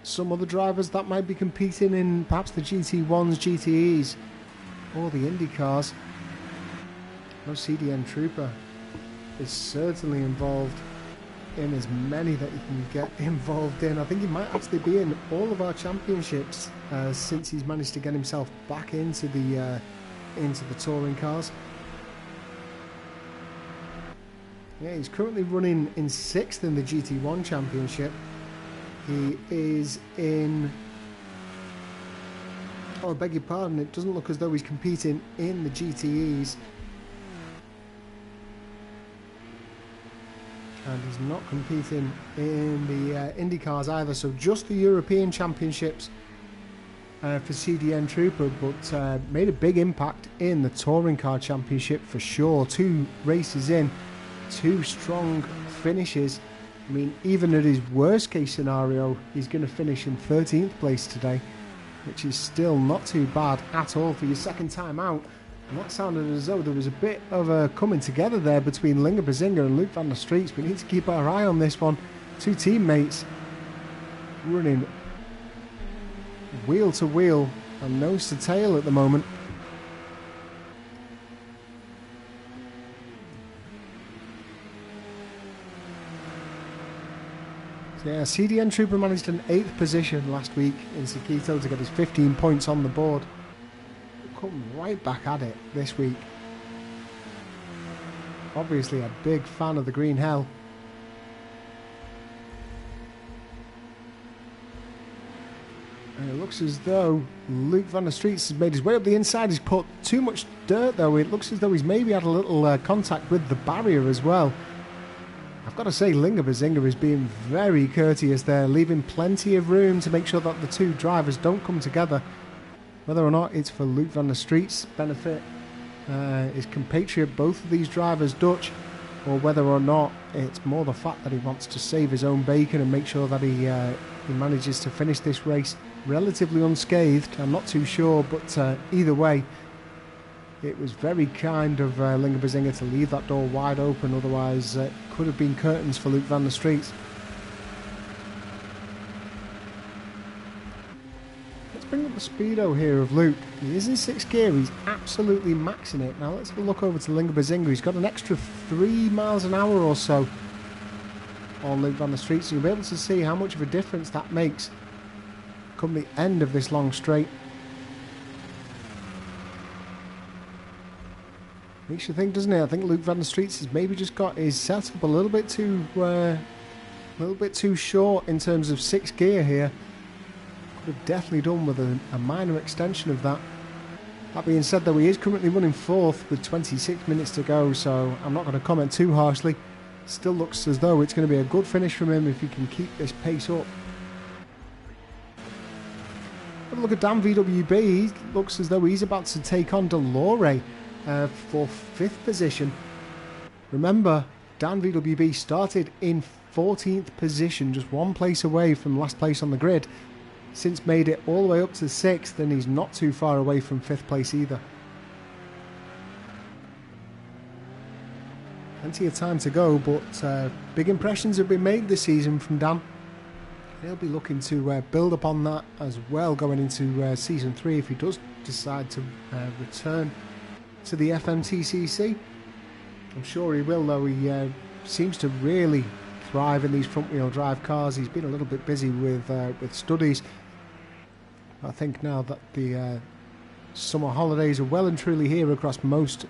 some other drivers that might be competing in perhaps the GT1s, GTEs, or the Indy cars. No, CDN Trooper is certainly involved in as many that you can get involved in. I think he might actually be in all of our championships since he's managed to get himself back into the touring cars. Yeah, he's currently running in 6th in the GT1 championship. He is in... oh, I beg your pardon, it doesn't look as though he's competing in the GTEs. And he's not competing in the Indy cars either, so just the European Championships for CDN Trooper, but made a big impact in the Touring Car Championship for sure. 2 races in, 2 strong finishes. I mean, even at his worst case scenario, he's going to finish in 13th place today, which is still not too bad at all for your second time out. And that sounded as though there was a bit of a coming together there between Linga Bazinga and Luke van der Streets. We need to keep our eye on this one. 2 teammates running wheel to wheel and nose to tail at the moment. So yeah, CDN Trooper managed an 8th position last week in Sakito to get his 15 points on the board. Come right back at it this week. Obviously a big fan of the Green Hell. And it looks as though Luke van der Streets has made his way up the inside. He's put too much dirt though. It looks as though he's maybe had a little contact with the barrier as well. I've got to say, Linga Bazinga is being very courteous there, leaving plenty of room to make sure that the 2 drivers don't come together. Whether or not it's for Luke van der Streets' benefit, his compatriot, both of these drivers Dutch, or whether or not it's more the fact that he wants to save his own bacon and make sure that he manages to finish this race relatively unscathed. I'm not too sure, but either way, it was very kind of Linga Bazinga to leave that door wide open, otherwise it could have been curtains for Luke van der Streets. Let's bring up the speedo here of Luke. He is in 6th gear, he's absolutely maxing it. Now let's have a look over to Linga Bazinga. He's got an extra 3 miles an hour or so on Luke van der Streets, so you'll be able to see how much of a difference that makes come the end of this long straight. Makes you think, doesn't it? I think Luke van der Streets has maybe just got his setup a little bit too short in terms of 6th gear here. Could have definitely done with a minor extension of that. That being said, though, he is currently running 4th with 26 minutes to go, so I'm not going to comment too harshly. Still looks as though it's going to be a good finish from him if he can keep this pace up. Have a look at Dan VWB. He looks as though he's about to take on Delore for 5th position. Remember, Dan VWB started in 14th position, just 1 place away from last place on the grid. Since made it all the way up to 6th, and he's not too far away from 5th place either. Plenty of time to go, but big impressions have been made this season from Dan. He'll be looking to build upon that as well going into Season 3 if he does decide to return to the FMTCC. I'm sure he will, though. He seems to really thrive in these front-wheel drive cars. He's been a little bit busy with studies. I think now that the summer holidays are well and truly here across most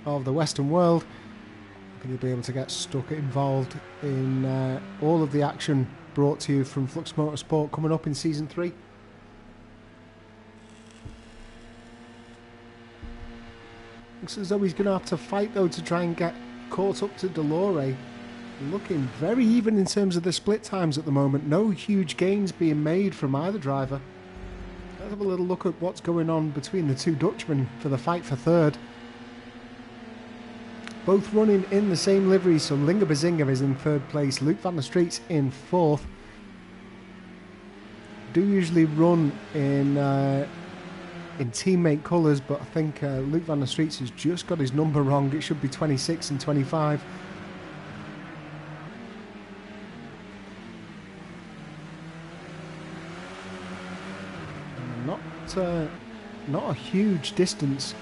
of the Western world, I think he'll be able to get stuck involved in all of the action brought to you from Flux Motorsport coming up in Season 3. Looks as though he's going to have to fight though to try and get caught up to Delore. Looking very even in terms of the split times at the moment. No huge gains being made from either driver. Let's have a little look at what's going on between the two Dutchmen for the fight for third. Both running in the same livery, so Linge Bazinga is in third place, Luke van der Street's in fourth. Do usually run in teammate colours, but I think Luke van der Street's has just got his number wrong. It should be 26 and 25. Not a huge distance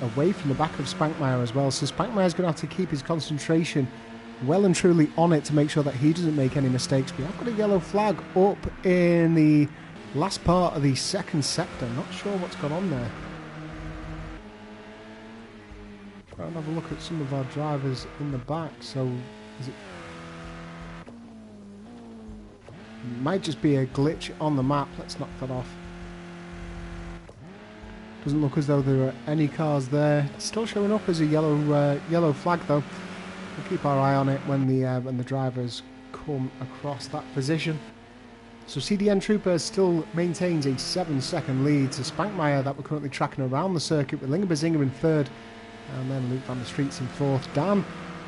away from the back of Spankmeyer as well, so Spankmeyer's going to have to keep his concentration well and truly on it to make sure that he doesn't make any mistakes. We have got a yellow flag up in the last part of the second sector. Not sure what's gone on there. Try and have a look at some of our drivers in the back. So is it might just be a glitch on the map. Let's knock that off. Doesn't look as though there are any cars there. It's still showing up as a yellow flag though. We'll keep our eye on it when the drivers come across that position. So CDN Trooper still maintains a 7-second lead to Spankmeyer that we're currently tracking around the circuit, with Linge Bazinga in third and then Luke van der Street's in fourth. Dan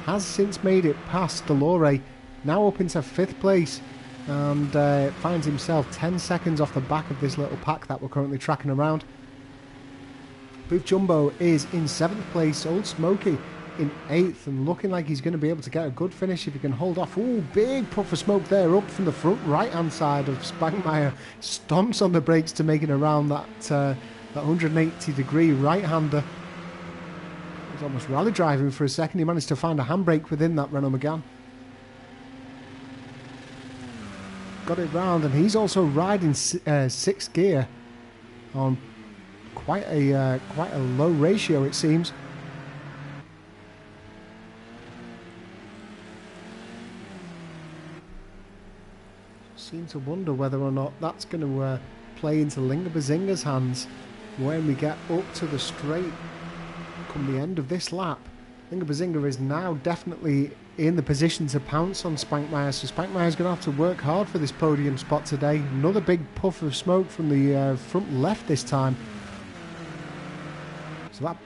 has since made it past Delore, now up into fifth place, and finds himself 10 seconds off the back of this little pack that we're currently tracking around. Booth Jumbo is in 7th place, Old Smoky in 8th, and looking like he's going to be able to get a good finish if he can hold off. Ooh, big puff of smoke there up from the front right hand side of Spankmeyer. Stomps on the brakes to make it around that 180 degree right hander. He was almost rally driving for a second. He managed to find a handbrake within that Renault Megane. Got it round, and he's also riding 6th gear on quite a low ratio, it seems. Seem to wonder whether or not that's going to play into Linge Bazinga's hands when we get up to the straight come the end of this lap. Linge Bazinga is now definitely in the position to pounce on Spankmeyer, so Spankmeyer's going to have to work hard for this podium spot today. Another big puff of smoke from the front left this time. So that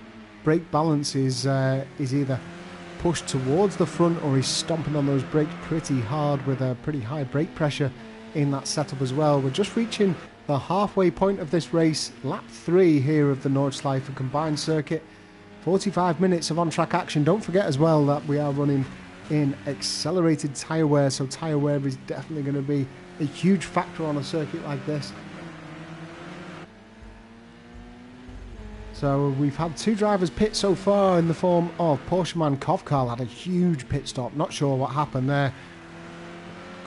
brake balance is either pushed towards the front or he's stomping on those brakes pretty hard with a pretty high brake pressure in that setup as well. We're just reaching the halfway point of this race, lap 3 here of the Nordschliefe combined circuit. 45 minutes of on-track action. Don't forget as well that we are running in accelerated tyre wear, so tyre wear is definitely going to be a huge factor on a circuit like this. So we've had 2 drivers pit so far in the form of Porscheman Kovkal had a huge pit stop. Not sure what happened there.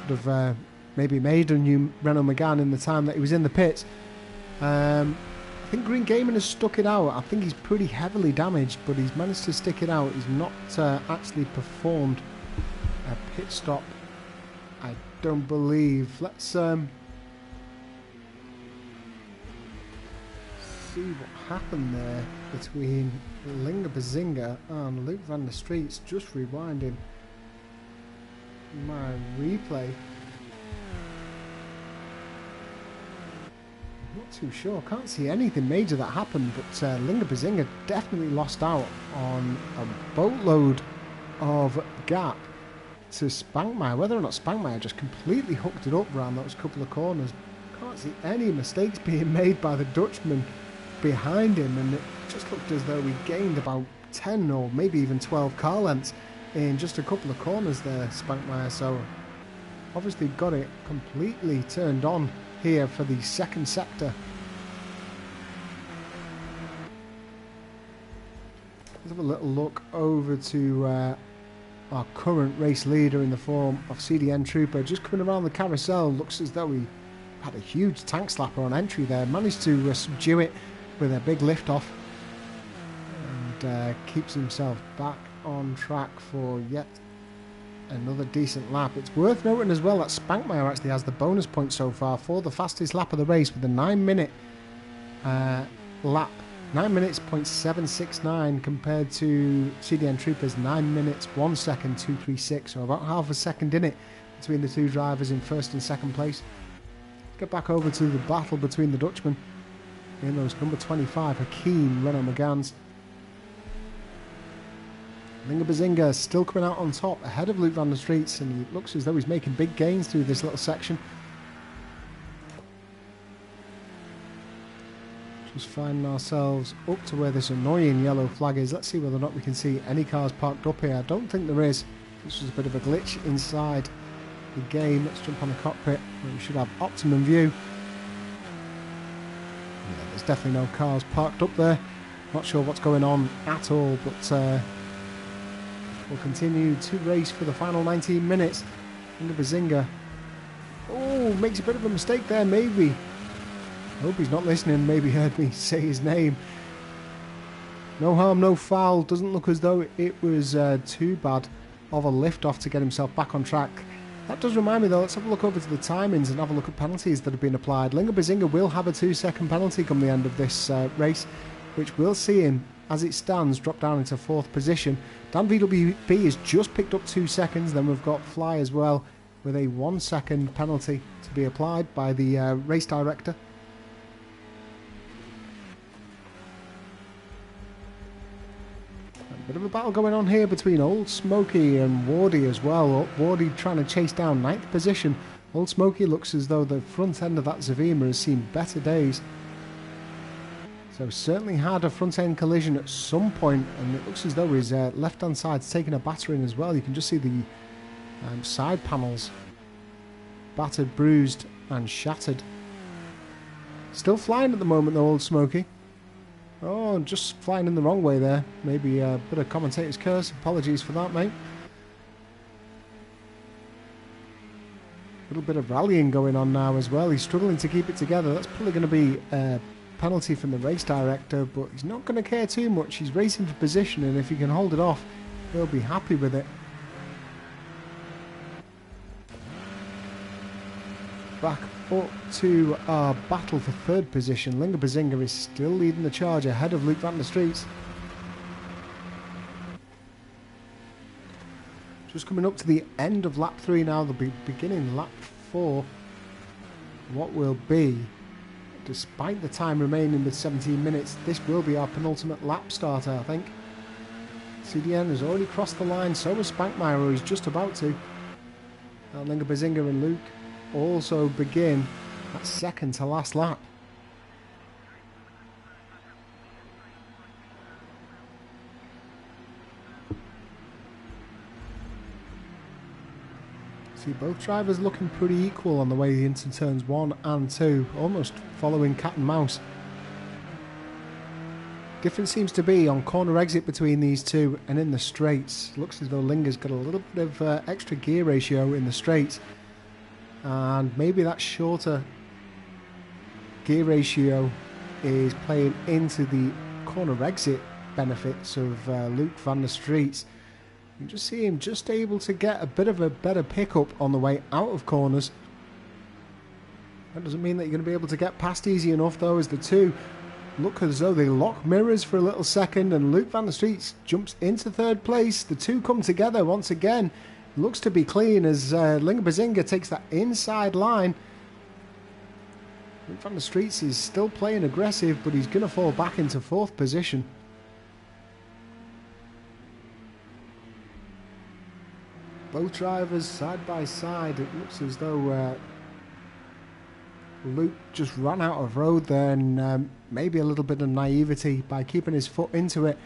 Could have maybe made a new Renault Megane in the time that he was in the pits. I think Green Gaming has stuck it out. I think he's pretty heavily damaged, but he's managed to stick it out. He's not actually performed a pit stop, I don't believe. Let's see what happened there between Linge Bazinga and Luke van der Street's. Just rewinding my replay. Not too sure. Can't see anything major that happened, but Linge Bazinga definitely lost out on a boatload of gap to Spankmeyer. Whether or not Spankmeyer just completely hooked it up around those couple of corners. Can't see any mistakes being made by the Dutchman behind him, and it just looked as though he gained about 10 or maybe even 12 car lengths in just a couple of corners there, Spankmeyer. So obviously got it completely turned on here for the second sector. Let's have a little look over to our current race leader in the form of CDN Trooper, just coming around the carousel. Looks as though he had a huge tank slapper on entry there. Managed to subdue it with a big lift off. And keeps himself back on track for yet another decent lap. It's worth noting as well that Spankmeyer actually has the bonus point so far for the fastest lap of the race with a 9-minute lap. 9 minutes, 0.769 compared to CDN Trooper's 9 minutes, 1 second, 236. So about half a second in it between the two drivers in first and second place. Get back over to the battle between the Dutchmen. In those number 25, Hakeem, Renault Megans. Linga Bazinga still coming out on top ahead of Luke van der Streets, and he looks as though he's making big gains through this little section. Just finding ourselves up to where this annoying yellow flag is. Let's see whether or not we can see any cars parked up here. I don't think there is. This was a bit of a glitch inside the game. Let's jump on the cockpit where we should have optimum view. Yeah, there's definitely no cars parked up there. Not sure what's going on at all, but we'll continue to race for the final 19 minutes. Linga Bazinga. Oh, makes a bit of a mistake there, maybe. I hope he's not listening. Maybe heard me say his name. No harm, no foul. Doesn't look as though it was too bad of a lift off to get himself back on track. That does remind me though, let's have a look over to the timings and have a look at penalties that have been applied. Linga Bazinga will have a 2-second penalty come the end of this race, which will see him, as it stands, drop down into 4th position. Dan VWP has just picked up 2 seconds. Then we've got Fly as well with a 1-second penalty to be applied by the race director. A bit of a battle going on here between Old Smoky and Wardy as well. Wardy trying to chase down 9th position. Old Smoky looks as though the front end of that Zavima has seen better days. So certainly had a front end collision at some point, and it looks as though his left hand side's taking a battering as well. You can just see the side panels battered, bruised and shattered. Still flying at the moment though, Old Smoky. Oh, just flying in the wrong way there. Maybe a bit of commentator's curse. Apologies for that, mate. A little bit of rallying going on now as well. He's struggling to keep it together. That's probably going to be penalty from the race director, but he's not going to care too much. He's racing for position, and if he can hold it off, he'll be happy with it. Back up to our battle for 3rd position. Linga Bazinga is still leading the charge ahead of Luke van der Streets. Just coming up to the end of lap 3 now. They'll be beginning lap 4. What will be, despite the time remaining with 17 minutes, this will be our penultimate lap starter, I think. CDN has already crossed the line, so has Spankmeyer, or he's just about to. Linga Bazinga and Luke also begin that second to last lap. See, both drivers looking pretty equal on the way into turns 1 and 2, almost following cat and mouse. Difference seems to be on corner exit between these two and in the straights. Looks as though Linga's got a little bit of extra gear ratio in the straights, and maybe that shorter gear ratio is playing into the corner exit benefits of Luke van der Streets. You can just see him just able to get a bit of a better pickup on the way out of corners. That doesn't mean that you're going to be able to get past easy enough though, as the two look as though they lock mirrors for a little second, and Luke van der Streets jumps into 3rd place. The two come together once again. Looks to be clean as Linga Bazinga takes that inside line. Luke van der Streets is still playing aggressive, but he's going to fall back into 4th position. Both drivers side by side. It looks as though Luke just ran out of road there, and maybe a little bit of naivety by keeping his foot into it.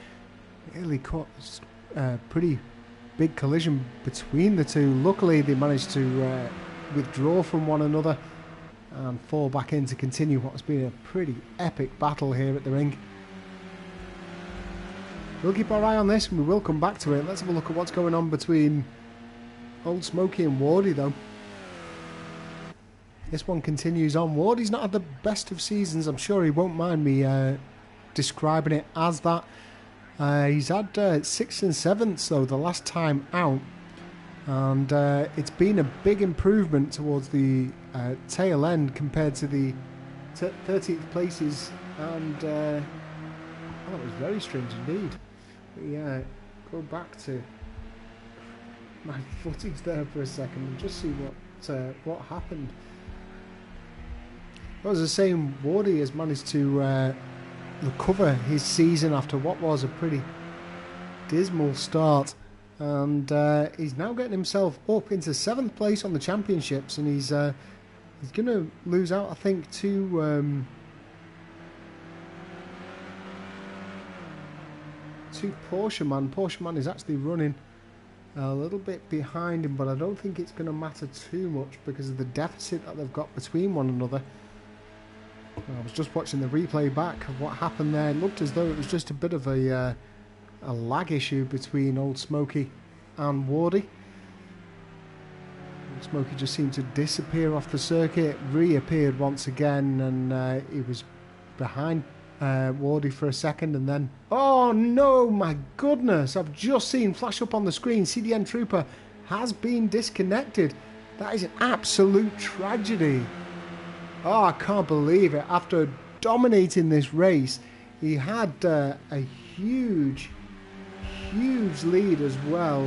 Nearly caught a pretty big collision between the two. Luckily they managed to withdraw from one another and fall back in to continue what has been a pretty epic battle here at the ring. We'll keep our eye on this and we will come back to it. Let's have a look at what's going on between Old Smoky and Wardy though. This one continues on. Wardy's not had the best of seasons. I'm sure he won't mind me describing it as that. He's had 6th and 7th though the last time out. And it's been a big improvement towards the tail end compared to the 13th places. And that was very strange indeed. But yeah, go back to my footage there for a second and just see what happened. As I was saying, Wardy has managed to recover his season after what was a pretty dismal start, and he's now getting himself up into 7th place on the championships, and he's going to lose out, I think, to Porsche Man. Porsche Man is actually running a little bit behind him, but I don't think it's going to matter too much because of the deficit that they've got between one another. I was just watching the replay back of what happened there. It looked as though it was just a bit of a lag issue between Old Smoky and Wardy. Old Smoky just seemed to disappear off the circuit, reappeared once again, and he was behind Wardy for a second, and then... Oh no, my goodness! I've just seen flash up on the screen, CDN Trooper has been disconnected. That is an absolute tragedy. Oh, I can't believe it. After dominating this race, he had a huge lead as well.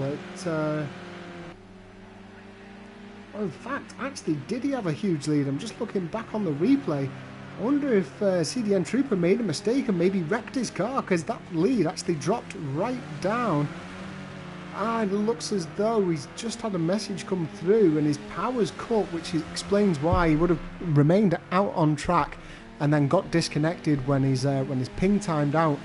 In fact, actually, did he have a huge lead? I'm just looking back on the replay. I wonder if CDN Trooper made a mistake and maybe wrecked his car, because that lead actually dropped right down. And it looks as though he's just had a message come through and his power's cut, which explains why he would have remained out on track and then got disconnected when his ping timed out.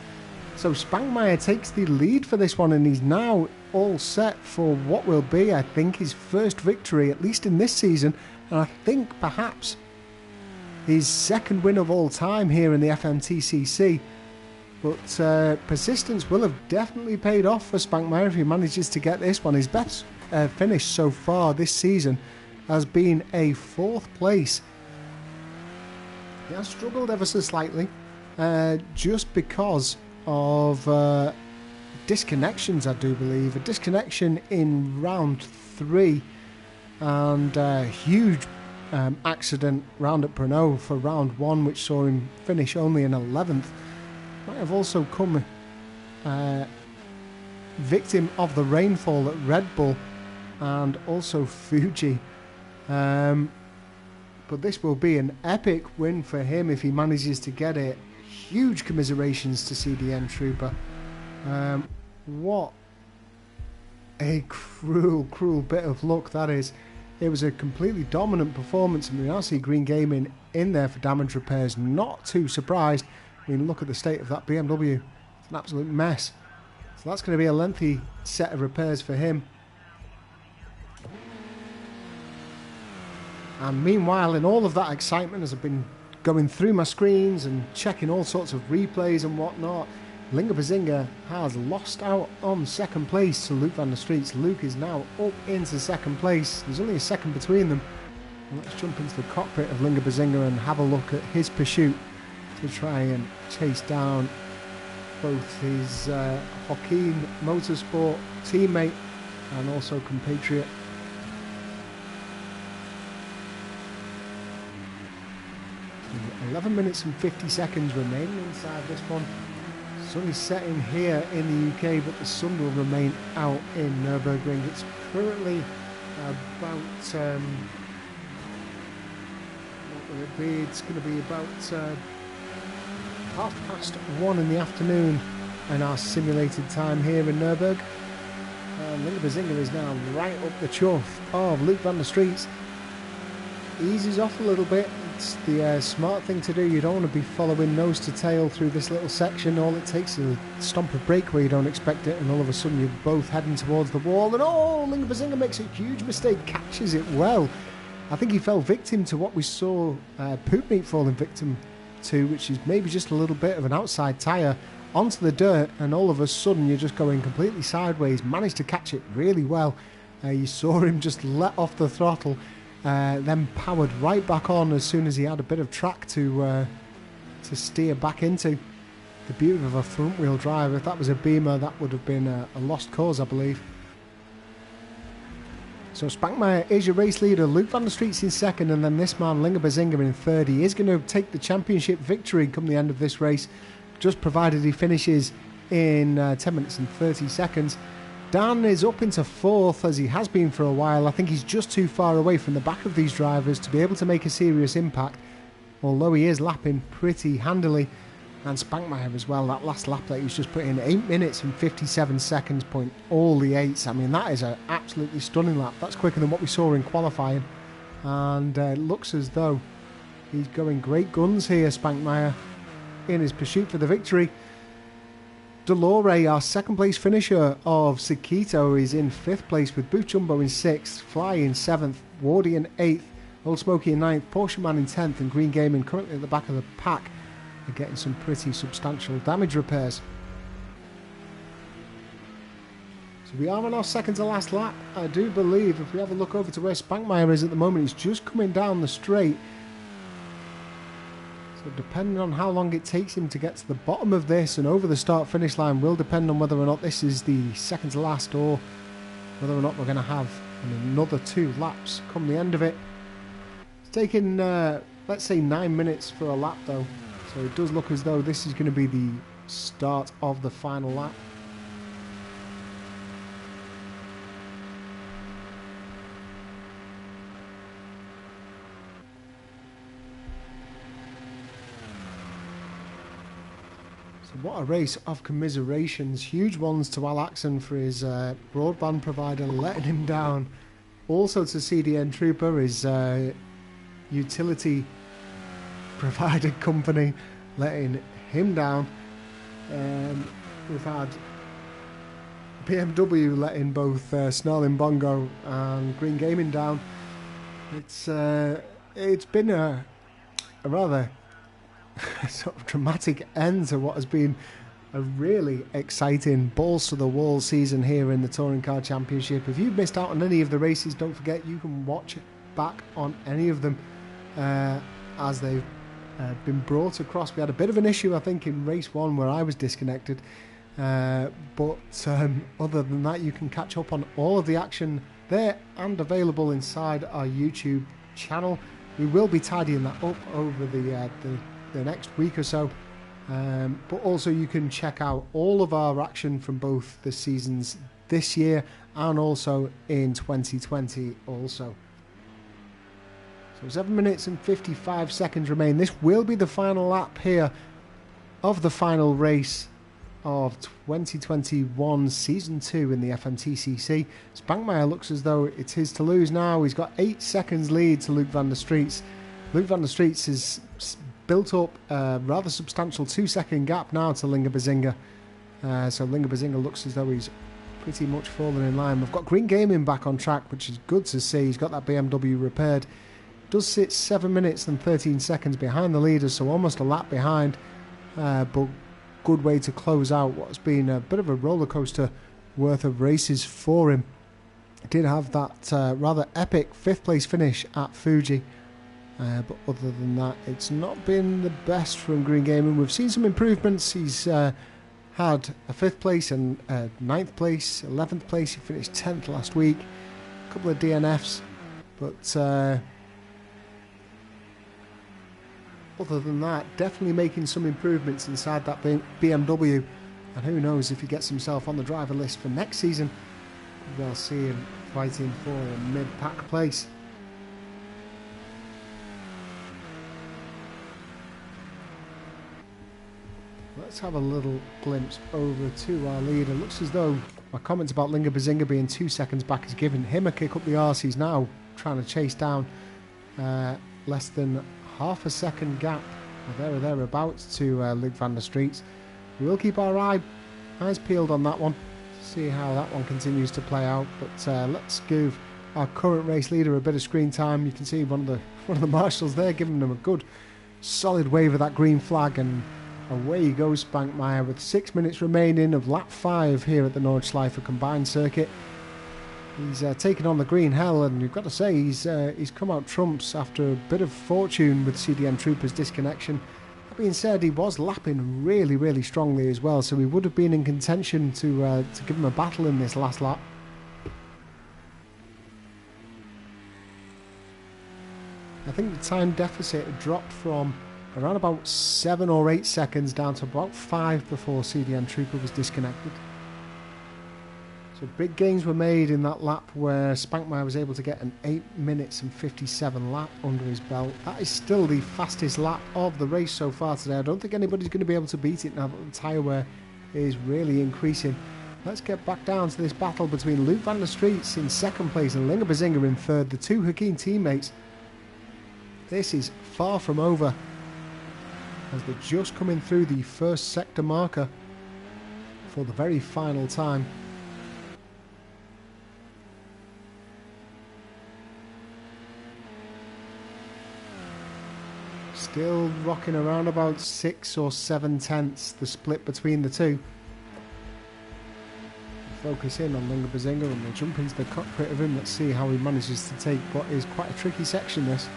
So Spankmeyer takes the lead for this one, and he's now all set for what will be, I think, his first victory, at least in this season, and I think perhaps his second win of all time here in the FMTCC. But persistence will have definitely paid off for Spankmeyer if he manages to get this one. His best finish so far this season has been a 4th place. He has struggled ever so slightly, just because of disconnections, I do believe. A disconnection in round 3 and a huge accident round at Brno for round 1, which saw him finish only in 11th. Might have also come victim of the rainfall at Red Bull and also Fuji. But this will be an epic win for him if he manages to get it. Huge commiserations to CDN Trooper. What a cruel bit of luck that is. It was a completely dominant performance, and we now see Green Gaming in there for damage repairs. Not too surprised. I mean, look at the state of that BMW. It's an absolute mess. So that's going to be a lengthy set of repairs for him. And meanwhile, in all of that excitement, as I've been going through my screens and checking all sorts of replays and whatnot, Linga Bazinga has lost out on 2nd place to Luke van der Streets. Luke is now up into 2nd place. There's only a second between them. And let's jump into the cockpit of Linga Bazinga and have a look at his pursuit to try and chase down both his Joaquin Motorsport teammate and also compatriot. So 11 minutes and 50 seconds remaining inside this one. Sun is setting here in the UK, but the sun will remain out in Nürburgring. It's currently about what will it be? It's going to be about 1:30 in the afternoon in our simulated time here in Nürburg. Linga Bazinga is now right up the chuff of Luke van der Streets. Eases off a little bit. It's the smart thing to do. You don't want to be following nose to tail through this little section. All it takes is a stomp of brake where you don't expect it, and all of a sudden you're both heading towards the wall, and oh, Linga Bazinga makes a huge mistake, catches it well. I think he fell victim to what we saw Poop Meat falling victim to, which is maybe just a little bit of an outside tyre onto the dirt, and all of a sudden you're just going completely sideways. Managed to catch it really well. You saw him just let off the throttle, then powered right back on as soon as he had a bit of track to steer back into. The beauty of a front wheel drive. If that was a Beamer, that would have been a lost cause, I believe. So Spankmeyer is your race leader, Luke van der Street's in second, and then this man, Linga Bazinga, in third. He is going to take the championship victory come the end of this race, just provided he finishes in 10 minutes and 30 seconds. Dan is up into fourth, as he has been for a while. I think he's just too far away from the back of these drivers to be able to make a serious impact, although he is lapping pretty handily. And Spankmeyer as well, that last lap that he was just put in, 8 minutes and 57 seconds, point all the eights. I mean, that is an absolutely stunning lap. That's quicker than what we saw in qualifying. And it looks as though he's going great guns here, Spankmeyer, in his pursuit for the victory. Delore, our second place finisher of Sakito, is in 5th place with Booth Jumbo in 6th, Fly in 7th, Wardy in 8th, Old Smoky in 9th, Porsche Man in 10th, and Green Gaming currently at the back of the pack. They're getting some pretty substantial damage repairs. So we are on our second to last lap. I do believe if we have a look over to where Spankmeyer is at the moment, he's just coming down the straight. So depending on how long it takes him to get to the bottom of this and over the start finish line will depend on whether or not this is the second to last or whether or not we're going to have another 2 laps come the end of it. It's taken let's say 9 minutes for a lap though. So it does look as though this is going to be the start of the final lap. So what a race of commiserations. Huge ones to Al Axon for his broadband provider letting him down. Also to CDN Trooper, his utility provided company letting him down. We've had BMW letting both Snarling Bongo and Green Gaming down. It's been a rather sort of dramatic end to what has been a really exciting balls to the wall season here in the Touring Car Championship. If you've missed out on any of the races, don't forget you can watch back on any of them as they've been brought across. We had a bit of an issue, I think, in race 1 where I was disconnected, but other than that, you can catch up on all of the action there and available inside our YouTube channel. We will be tidying that up over the next week or so, but also you can check out all of our action from both the seasons this year and also in 2020 also. 7 minutes and 55 seconds remain. This will be the final lap here of the final race of 2021 Season 2 in the FMTCC. Spankmeyer looks as though it's his to lose now. He's got 8 seconds lead to Luke van der Street's. Luke van der Street's has built up a rather substantial 2-second gap now to Linga Bazinga. So Linga Bazinga looks as though he's pretty much fallen in line. We've got Green Gaming back on track, which is good to see. He's got that BMW repaired. Does sit 7 minutes and 13 seconds behind the leaders, so almost a lap behind, but good way to close out what's been a bit of a roller coaster worth of races for him. Did have that rather epic 5th place finish at Fuji, but other than that, it's not been the best from Green Gaming. We've seen some improvements. He's had a 5th place and 9th place, 11th place. He finished 10th last week, a couple of DNFs, but other than that, definitely making some improvements inside that BMW, and who knows if he gets himself on the driver list for next season, we'll see him fighting for a mid-pack place. Let's have a little glimpse over to our leader. Looks as though my comments about Linga Bazinga being 2 seconds back has given him a kick up the arse. He's now trying to chase down less than half a second gap, or there or thereabouts, to Luke van der Street. We'll keep our eyes peeled on that one, see how that one continues to play out. But let's give our current race leader a bit of screen time. You can see one of the marshals there giving them a good solid wave of that green flag, and away goes Spankmeyer with 6 minutes remaining of lap 5 here at the Nordschliefe combined circuit. He's taken on the green hell, and you've got to say he's come out trumps after a bit of fortune with CDM Trooper's disconnection. That being said, he was lapping really, really strongly as well, so he would have been in contention to give him a battle in this last lap. I think the time deficit had dropped from around about 7 or 8 seconds down to about 5 before CDM Trooper was disconnected. So big gains were made in that lap where Spankmeyer was able to get an 8 minutes and 57 lap under his belt. That is still the fastest lap of the race so far today. I don't think anybody's going to be able to beat it now that the tyre wear is really increasing. Let's get back down to this battle between Luke van der Streets in second place and Linga Bazinga in third, the two Hakkeen teammates. This is far from over as they're just coming through the first sector marker for the very final time. Still rocking around about 6 or 7 tenths, the split between the two. Focus in on Linga Bazinga and we'll jump into the cockpit of him. Let's see how he manages to take what is quite a tricky section, this.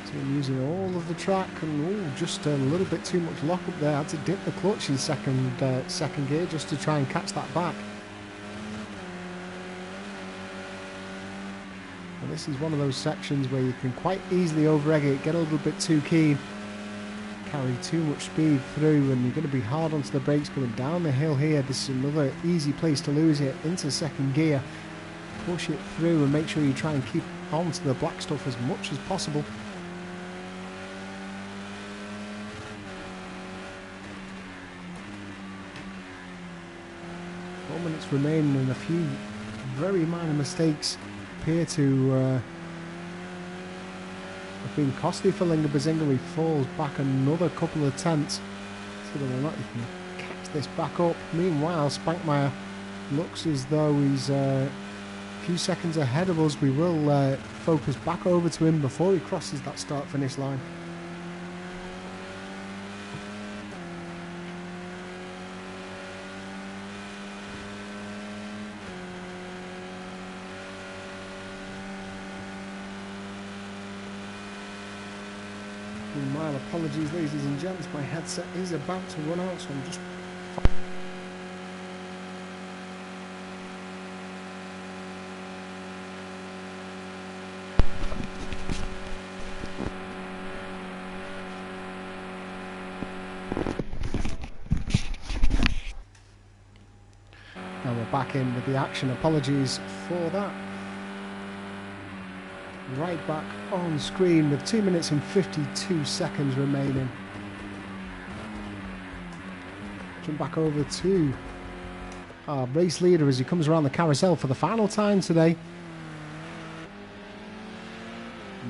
So using all of the track and just a little bit too much lock up there. Had to dip the clutch in second gear just to try and catch that back. And this is one of those sections where you can quite easily over-egg it, get a little bit too keen, carry too much speed through, and you're going to be hard onto the brakes going down the hill here. This is another easy place to lose it, into second gear. Push it through and make sure you try and keep onto the black stuff as much as possible. Minutes remaining and a few very minor mistakes appear to have been costly for Linga Bazinga. He falls back another couple of tenths, so whether or not he can catch this back up. Meanwhile, Spankmeyer looks as though he's a few seconds ahead of us. We will focus back over to him before he crosses that start-finish line. Meanwhile, apologies ladies and gents, my headset is about to run out, so I'm just... Now we're back in with the action, apologies for that. Right back on screen with 2 minutes and 52 seconds remaining. Jump back over to our race leader as he comes around the carousel for the final time today.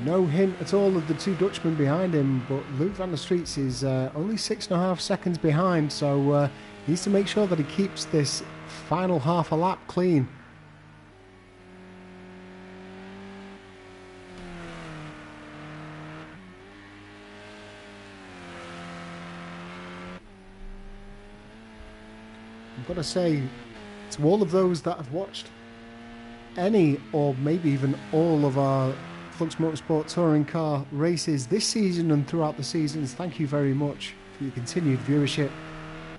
No hint at all of the two Dutchmen behind him, but Luke van der Streets is only 6.5 seconds behind, so he needs to make sure that he keeps this final half a lap clean. I've got to say to all of those that have watched any or maybe even all of our Flux Motorsport touring car races this season and throughout the seasons, thank you very much for your continued viewership.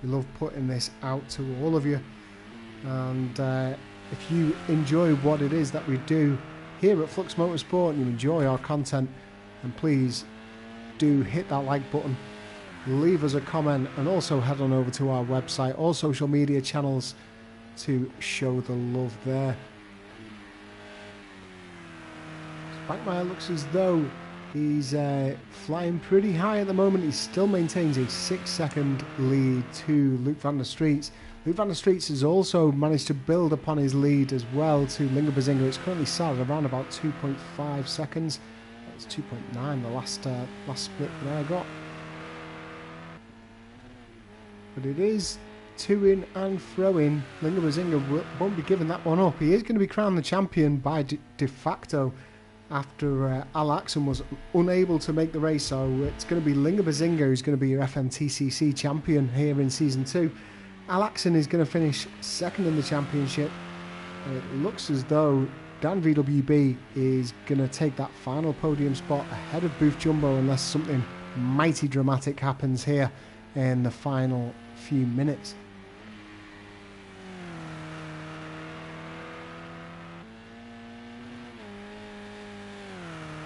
We love putting this out to all of you, and if you enjoy what it is that we do here at Flux Motorsport and you enjoy our content, then please do hit that like button, leave us a comment, and also head on over to our website or social media channels to show the love there. Spankmeyer looks as though he's flying pretty high at the moment. He still maintains a 6-second lead to Luke van der Streets. Luke van der Streets has also managed to build upon his lead as well to Linga Bazinga. It's currently sat at around about 2.5 seconds. That's 2.9 the last split that I got. But it is to-in and fro-in. Linga Bazinga won't be giving that one up. He is going to be crowned the champion by de facto after Al Axon was unable to make the race. So it's going to be Linga Bazinga who's going to be your FMTCC champion here in Season 2. Al Axon is going to finish second in the championship. And it looks as though Dan VWB is going to take that final podium spot ahead of Booth Jumbo unless something mighty dramatic happens here in the final few minutes.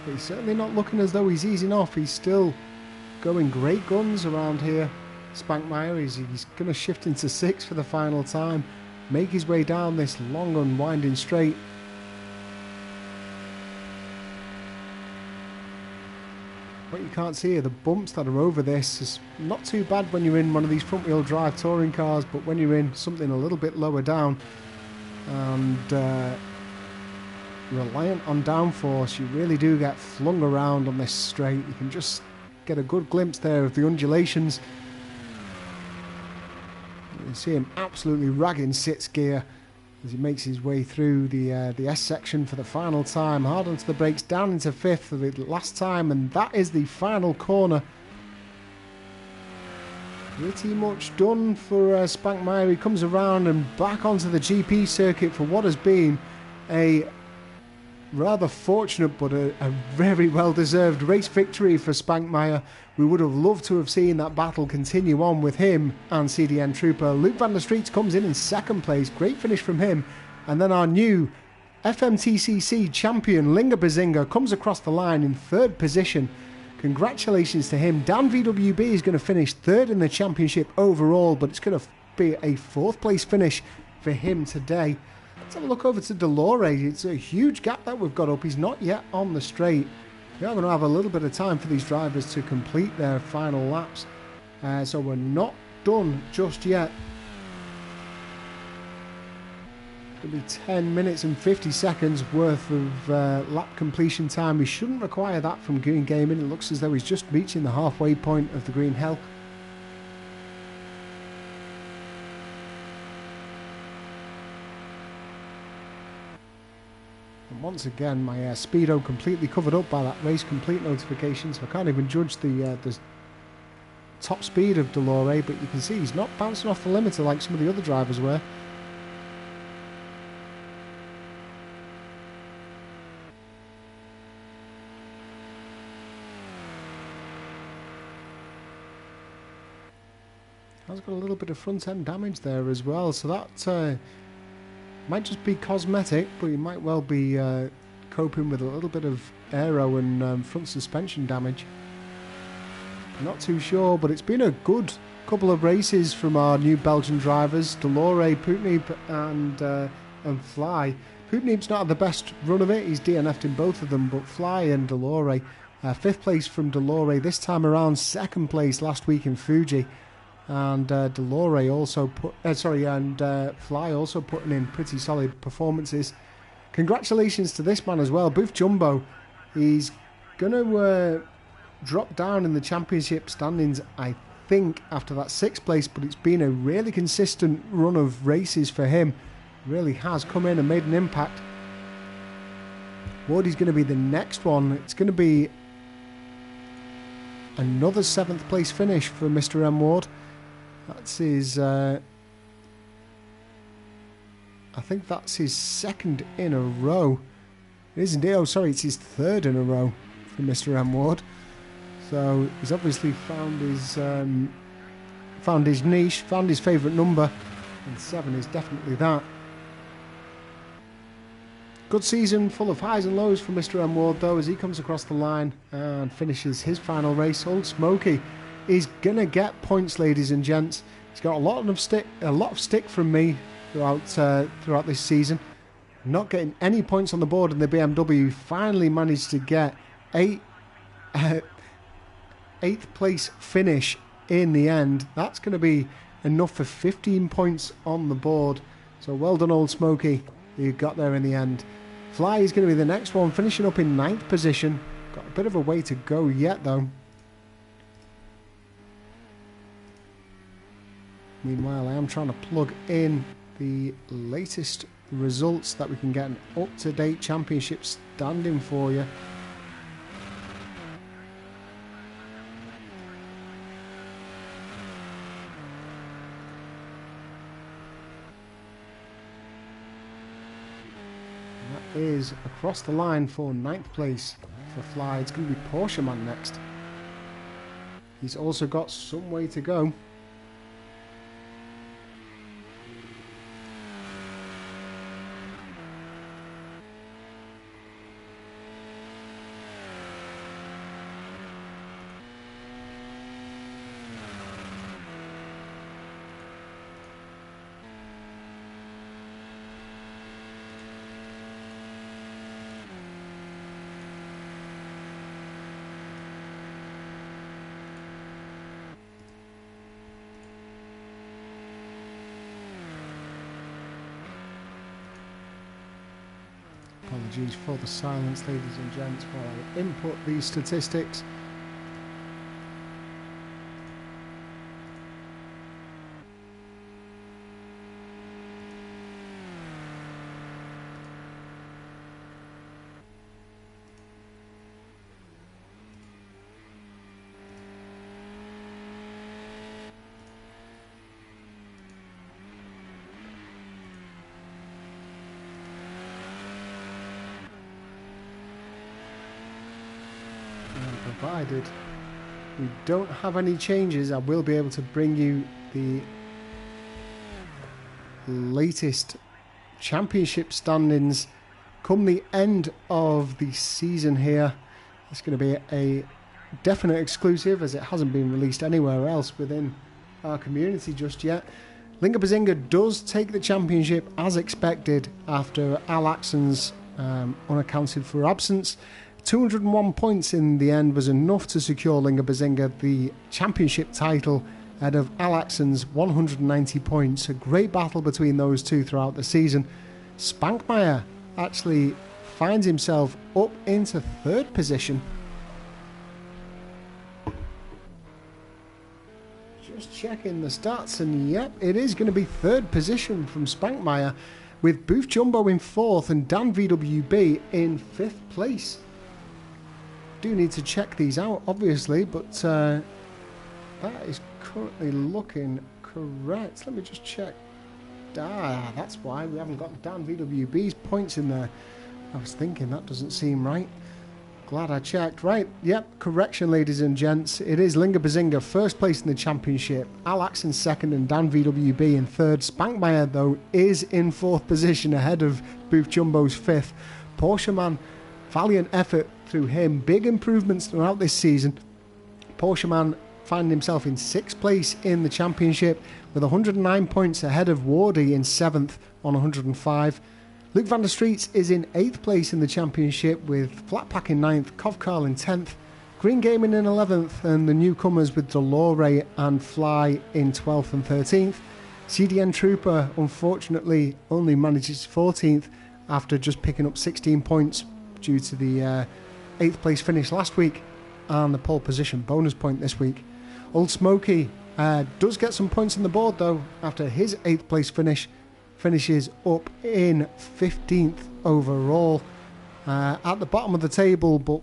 But he's certainly not looking as though he's easing off. He's still going great guns around here. Spankmeyer, he's going to shift into 6th for the final time, make his way down this long unwinding straight. What you can't see are the bumps that are over this. It's not too bad when you're in one of these front wheel drive touring cars, but when you're in something a little bit lower down and reliant on downforce, you really do get flung around on this straight. You can just get a good glimpse there of the undulations. You can see him absolutely ragging 6th gear as he makes his way through the S section for the final time. Hard onto the brakes, down into 5th for the last time, and that is the final corner. Pretty much done for Spankmeyer. He comes around and back onto the GP circuit for what has been a rather fortunate but a very well-deserved race victory for Spankmeyer. We would have loved to have seen that battle continue on with him and CDN Trooper. Luke van der Streets comes in 2nd place. Great finish from him. And then our new FMTCC champion, Linga Bazinga, comes across the line in 3rd position. Congratulations to him. Dan VWB is going to finish 3rd in the championship overall, but it's going to be a 4th place finish for him today. Let's have a look over to Delore. It's a huge gap that we've got up. He's not yet on the straight. We are going to have a little bit of time for these drivers to complete their final laps. So we're not done just yet. It'll be 10 minutes and 50 seconds worth of lap completion time. We shouldn't require that from Green Gaming. It looks as though he's just reaching the halfway point of the Green Hell. Once again, my speedo completely covered up by that race complete notification, so I can't even judge the top speed of Delore, but you can see he's not bouncing off the limiter like some of the other drivers were. Has got a little bit of front end damage there as well, so that might just be cosmetic, but he might well be coping with a little bit of aero and front suspension damage. Not too sure, but it's been a good couple of races from our new Belgian drivers, Delore, Pootneep and Fly. Pootneep's not had the best run of it, he's DNF'd in both of them, but Fly and Delore, 5th place from Delore this time around, 2nd place last week in Fuji. And Delore also Fly also putting in pretty solid performances. Congratulations to this man as well, Booth Jumbo. He's going to drop down in the championship standings, I think, after that 6th place, but it's been a really consistent run of races for him. Really has come in and made an impact. Wardy's going to be the next one. It's going to be another 7th place finish for Mr. M. Ward. That's his, I think that's his 2nd in a row. It isn't it? Oh, sorry, it's his 3rd in a row for Mr. M. Ward. So he's obviously found his niche, found his favourite number, and 7 is definitely that. Good season, full of highs and lows for Mr. M. Ward, though, as he comes across the line and finishes his final race. Old Smokey is gonna get points, ladies and gents. He's got a lot of stick from me throughout this season. Not getting any points on the board in the BMW. Finally managed to get 8th place finish in the end. That's going to be enough for 15 points on the board. So well done, Old Smokey. You got there in the end. Fly is going to be the next one, finishing up in 9th position. Got a bit of a way to go yet, though. Meanwhile, I am trying to plug in the latest results that we can get an up-to-date championship standing for you. That is across the line for 9th place for Fly. It's going to be Porsche Man next. He's also got some way to go. Apologies for the silence, ladies and gents, while I input these statistics. Provided we don't have any changes, I will be able to bring you the latest championship standings come the end of the season here. It's going to be a definite exclusive, as it hasn't been released anywhere else within our community just yet. Linga Bazinga does take the championship as expected after Al Axon's unaccounted for absence. 201 points in the end was enough to secure Linga Bazinga the championship title ahead of Al Axon's 190 points. A great battle between those two throughout the season. Spankmeyer actually finds himself up into 3rd position. Just checking the stats, and yep, it is going to be 3rd position from Spankmeyer, with Booth Jumbo in 4th and Dan VWB in 5th place. Do need to check these out, obviously, but that is currently looking correct. Let me just check. That's why we haven't got Dan VWB's points in there. I was thinking that doesn't seem right. Glad I checked. Right, yep, correction, ladies and gents. It is Linga Bazinga 1st place in the championship, Al Axon 2nd and Dan VWB in 3rd. Spankmeyer, though, is in 4th position ahead of Booth Jumbo's 5th. Porsche Man, valiant effort through him. Big improvements throughout this season. Porsche Man finding himself in 6th place in the championship with 109 points ahead of Wardy in 7th on 105. Luke van der Streets is in 8th place in the championship with Flatpack in 9th, Kovkarl in 10th, Green Gaming in 11th, and the newcomers with Delore and Fly in 12th and 13th. CDN Trooper unfortunately only manages 14th after just picking up 16 points due to the 8th place finish last week and the pole position bonus point this week. Old Smokey does get some points on the board though after his 8th place finishes up in 15th overall at the bottom of the table, but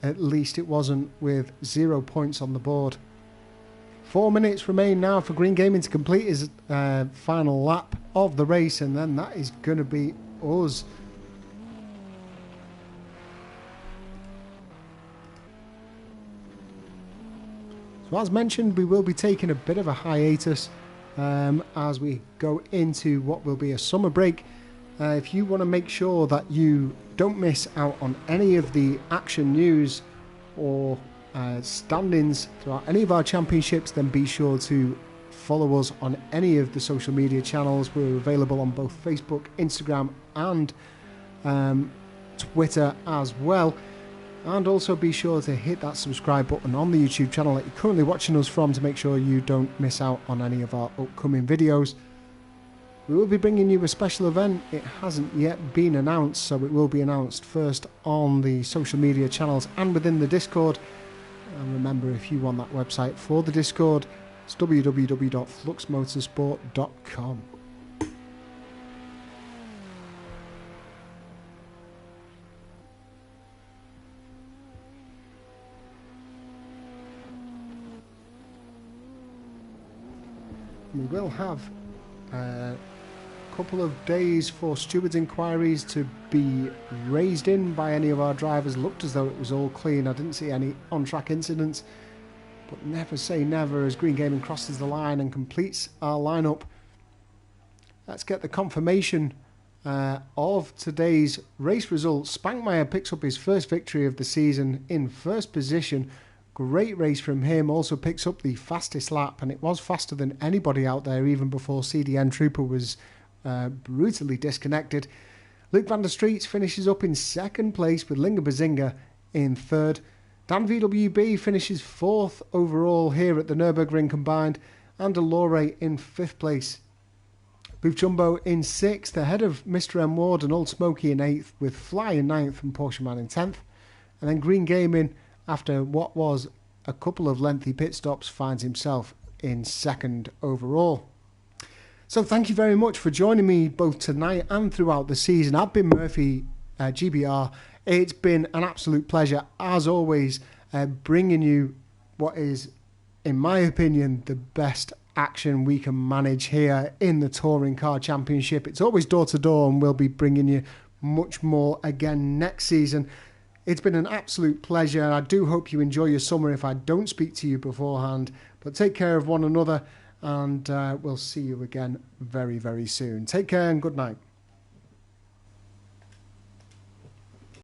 at least it wasn't with 0 points on the board. 4 minutes remain now for Green Gaming to complete his final lap of the race, and then that is going to be us. So as mentioned, we will be taking a bit of a hiatus as we go into what will be a summer break. If you want to make sure that you don't miss out on any of the action news or standings throughout any of our championships, then be sure to follow us on any of the social media channels. We're available on both Facebook, Instagram and Twitter as well. And also be sure to hit that subscribe button on the YouTube channel that you're currently watching us from to make sure you don't miss out on any of our upcoming videos. We will be bringing you a special event. It hasn't yet been announced, so it will be announced first on the social media channels and within the Discord. And remember, if you want that website for the Discord, it's www.fluxmotorsport.com. We will have a couple of days for stewards' inquiries to be raised in by any of our drivers. Looked as though it was all clean. I didn't see any on-track incidents, but never say never as Green Gaming crosses the line and completes our lineup. Let's get the confirmation of today's race results. Spankmeyer picks up his first victory of the season in first position. Great race from him. Also picks up the fastest lap, and it was faster than anybody out there even before CDN Trooper was brutally disconnected. Luke van der Streets finishes up in second place with Linga Bazinga in third. Dan VWB finishes fourth overall here at the Nürburgring combined, and Delore in fifth place. Booth Jumbo in sixth, ahead of Mr. M Ward and Old Smoky in eighth, with Fly in ninth and Porsche Man in 10th. And then Green Gaming, after what was a couple of lengthy pit stops, finds himself in second overall. So thank you very much for joining me both tonight and throughout the season. I've been Murphy GBR. It's been an absolute pleasure, as always, bringing you what is, in my opinion, the best action we can manage here in the Touring Car Championship. It's always door to door, and we'll be bringing you much more again next season. It's been an absolute pleasure. I do hope you enjoy your summer if I don't speak to you beforehand. But take care of one another, and we'll see you again very, very soon. Take care and good night.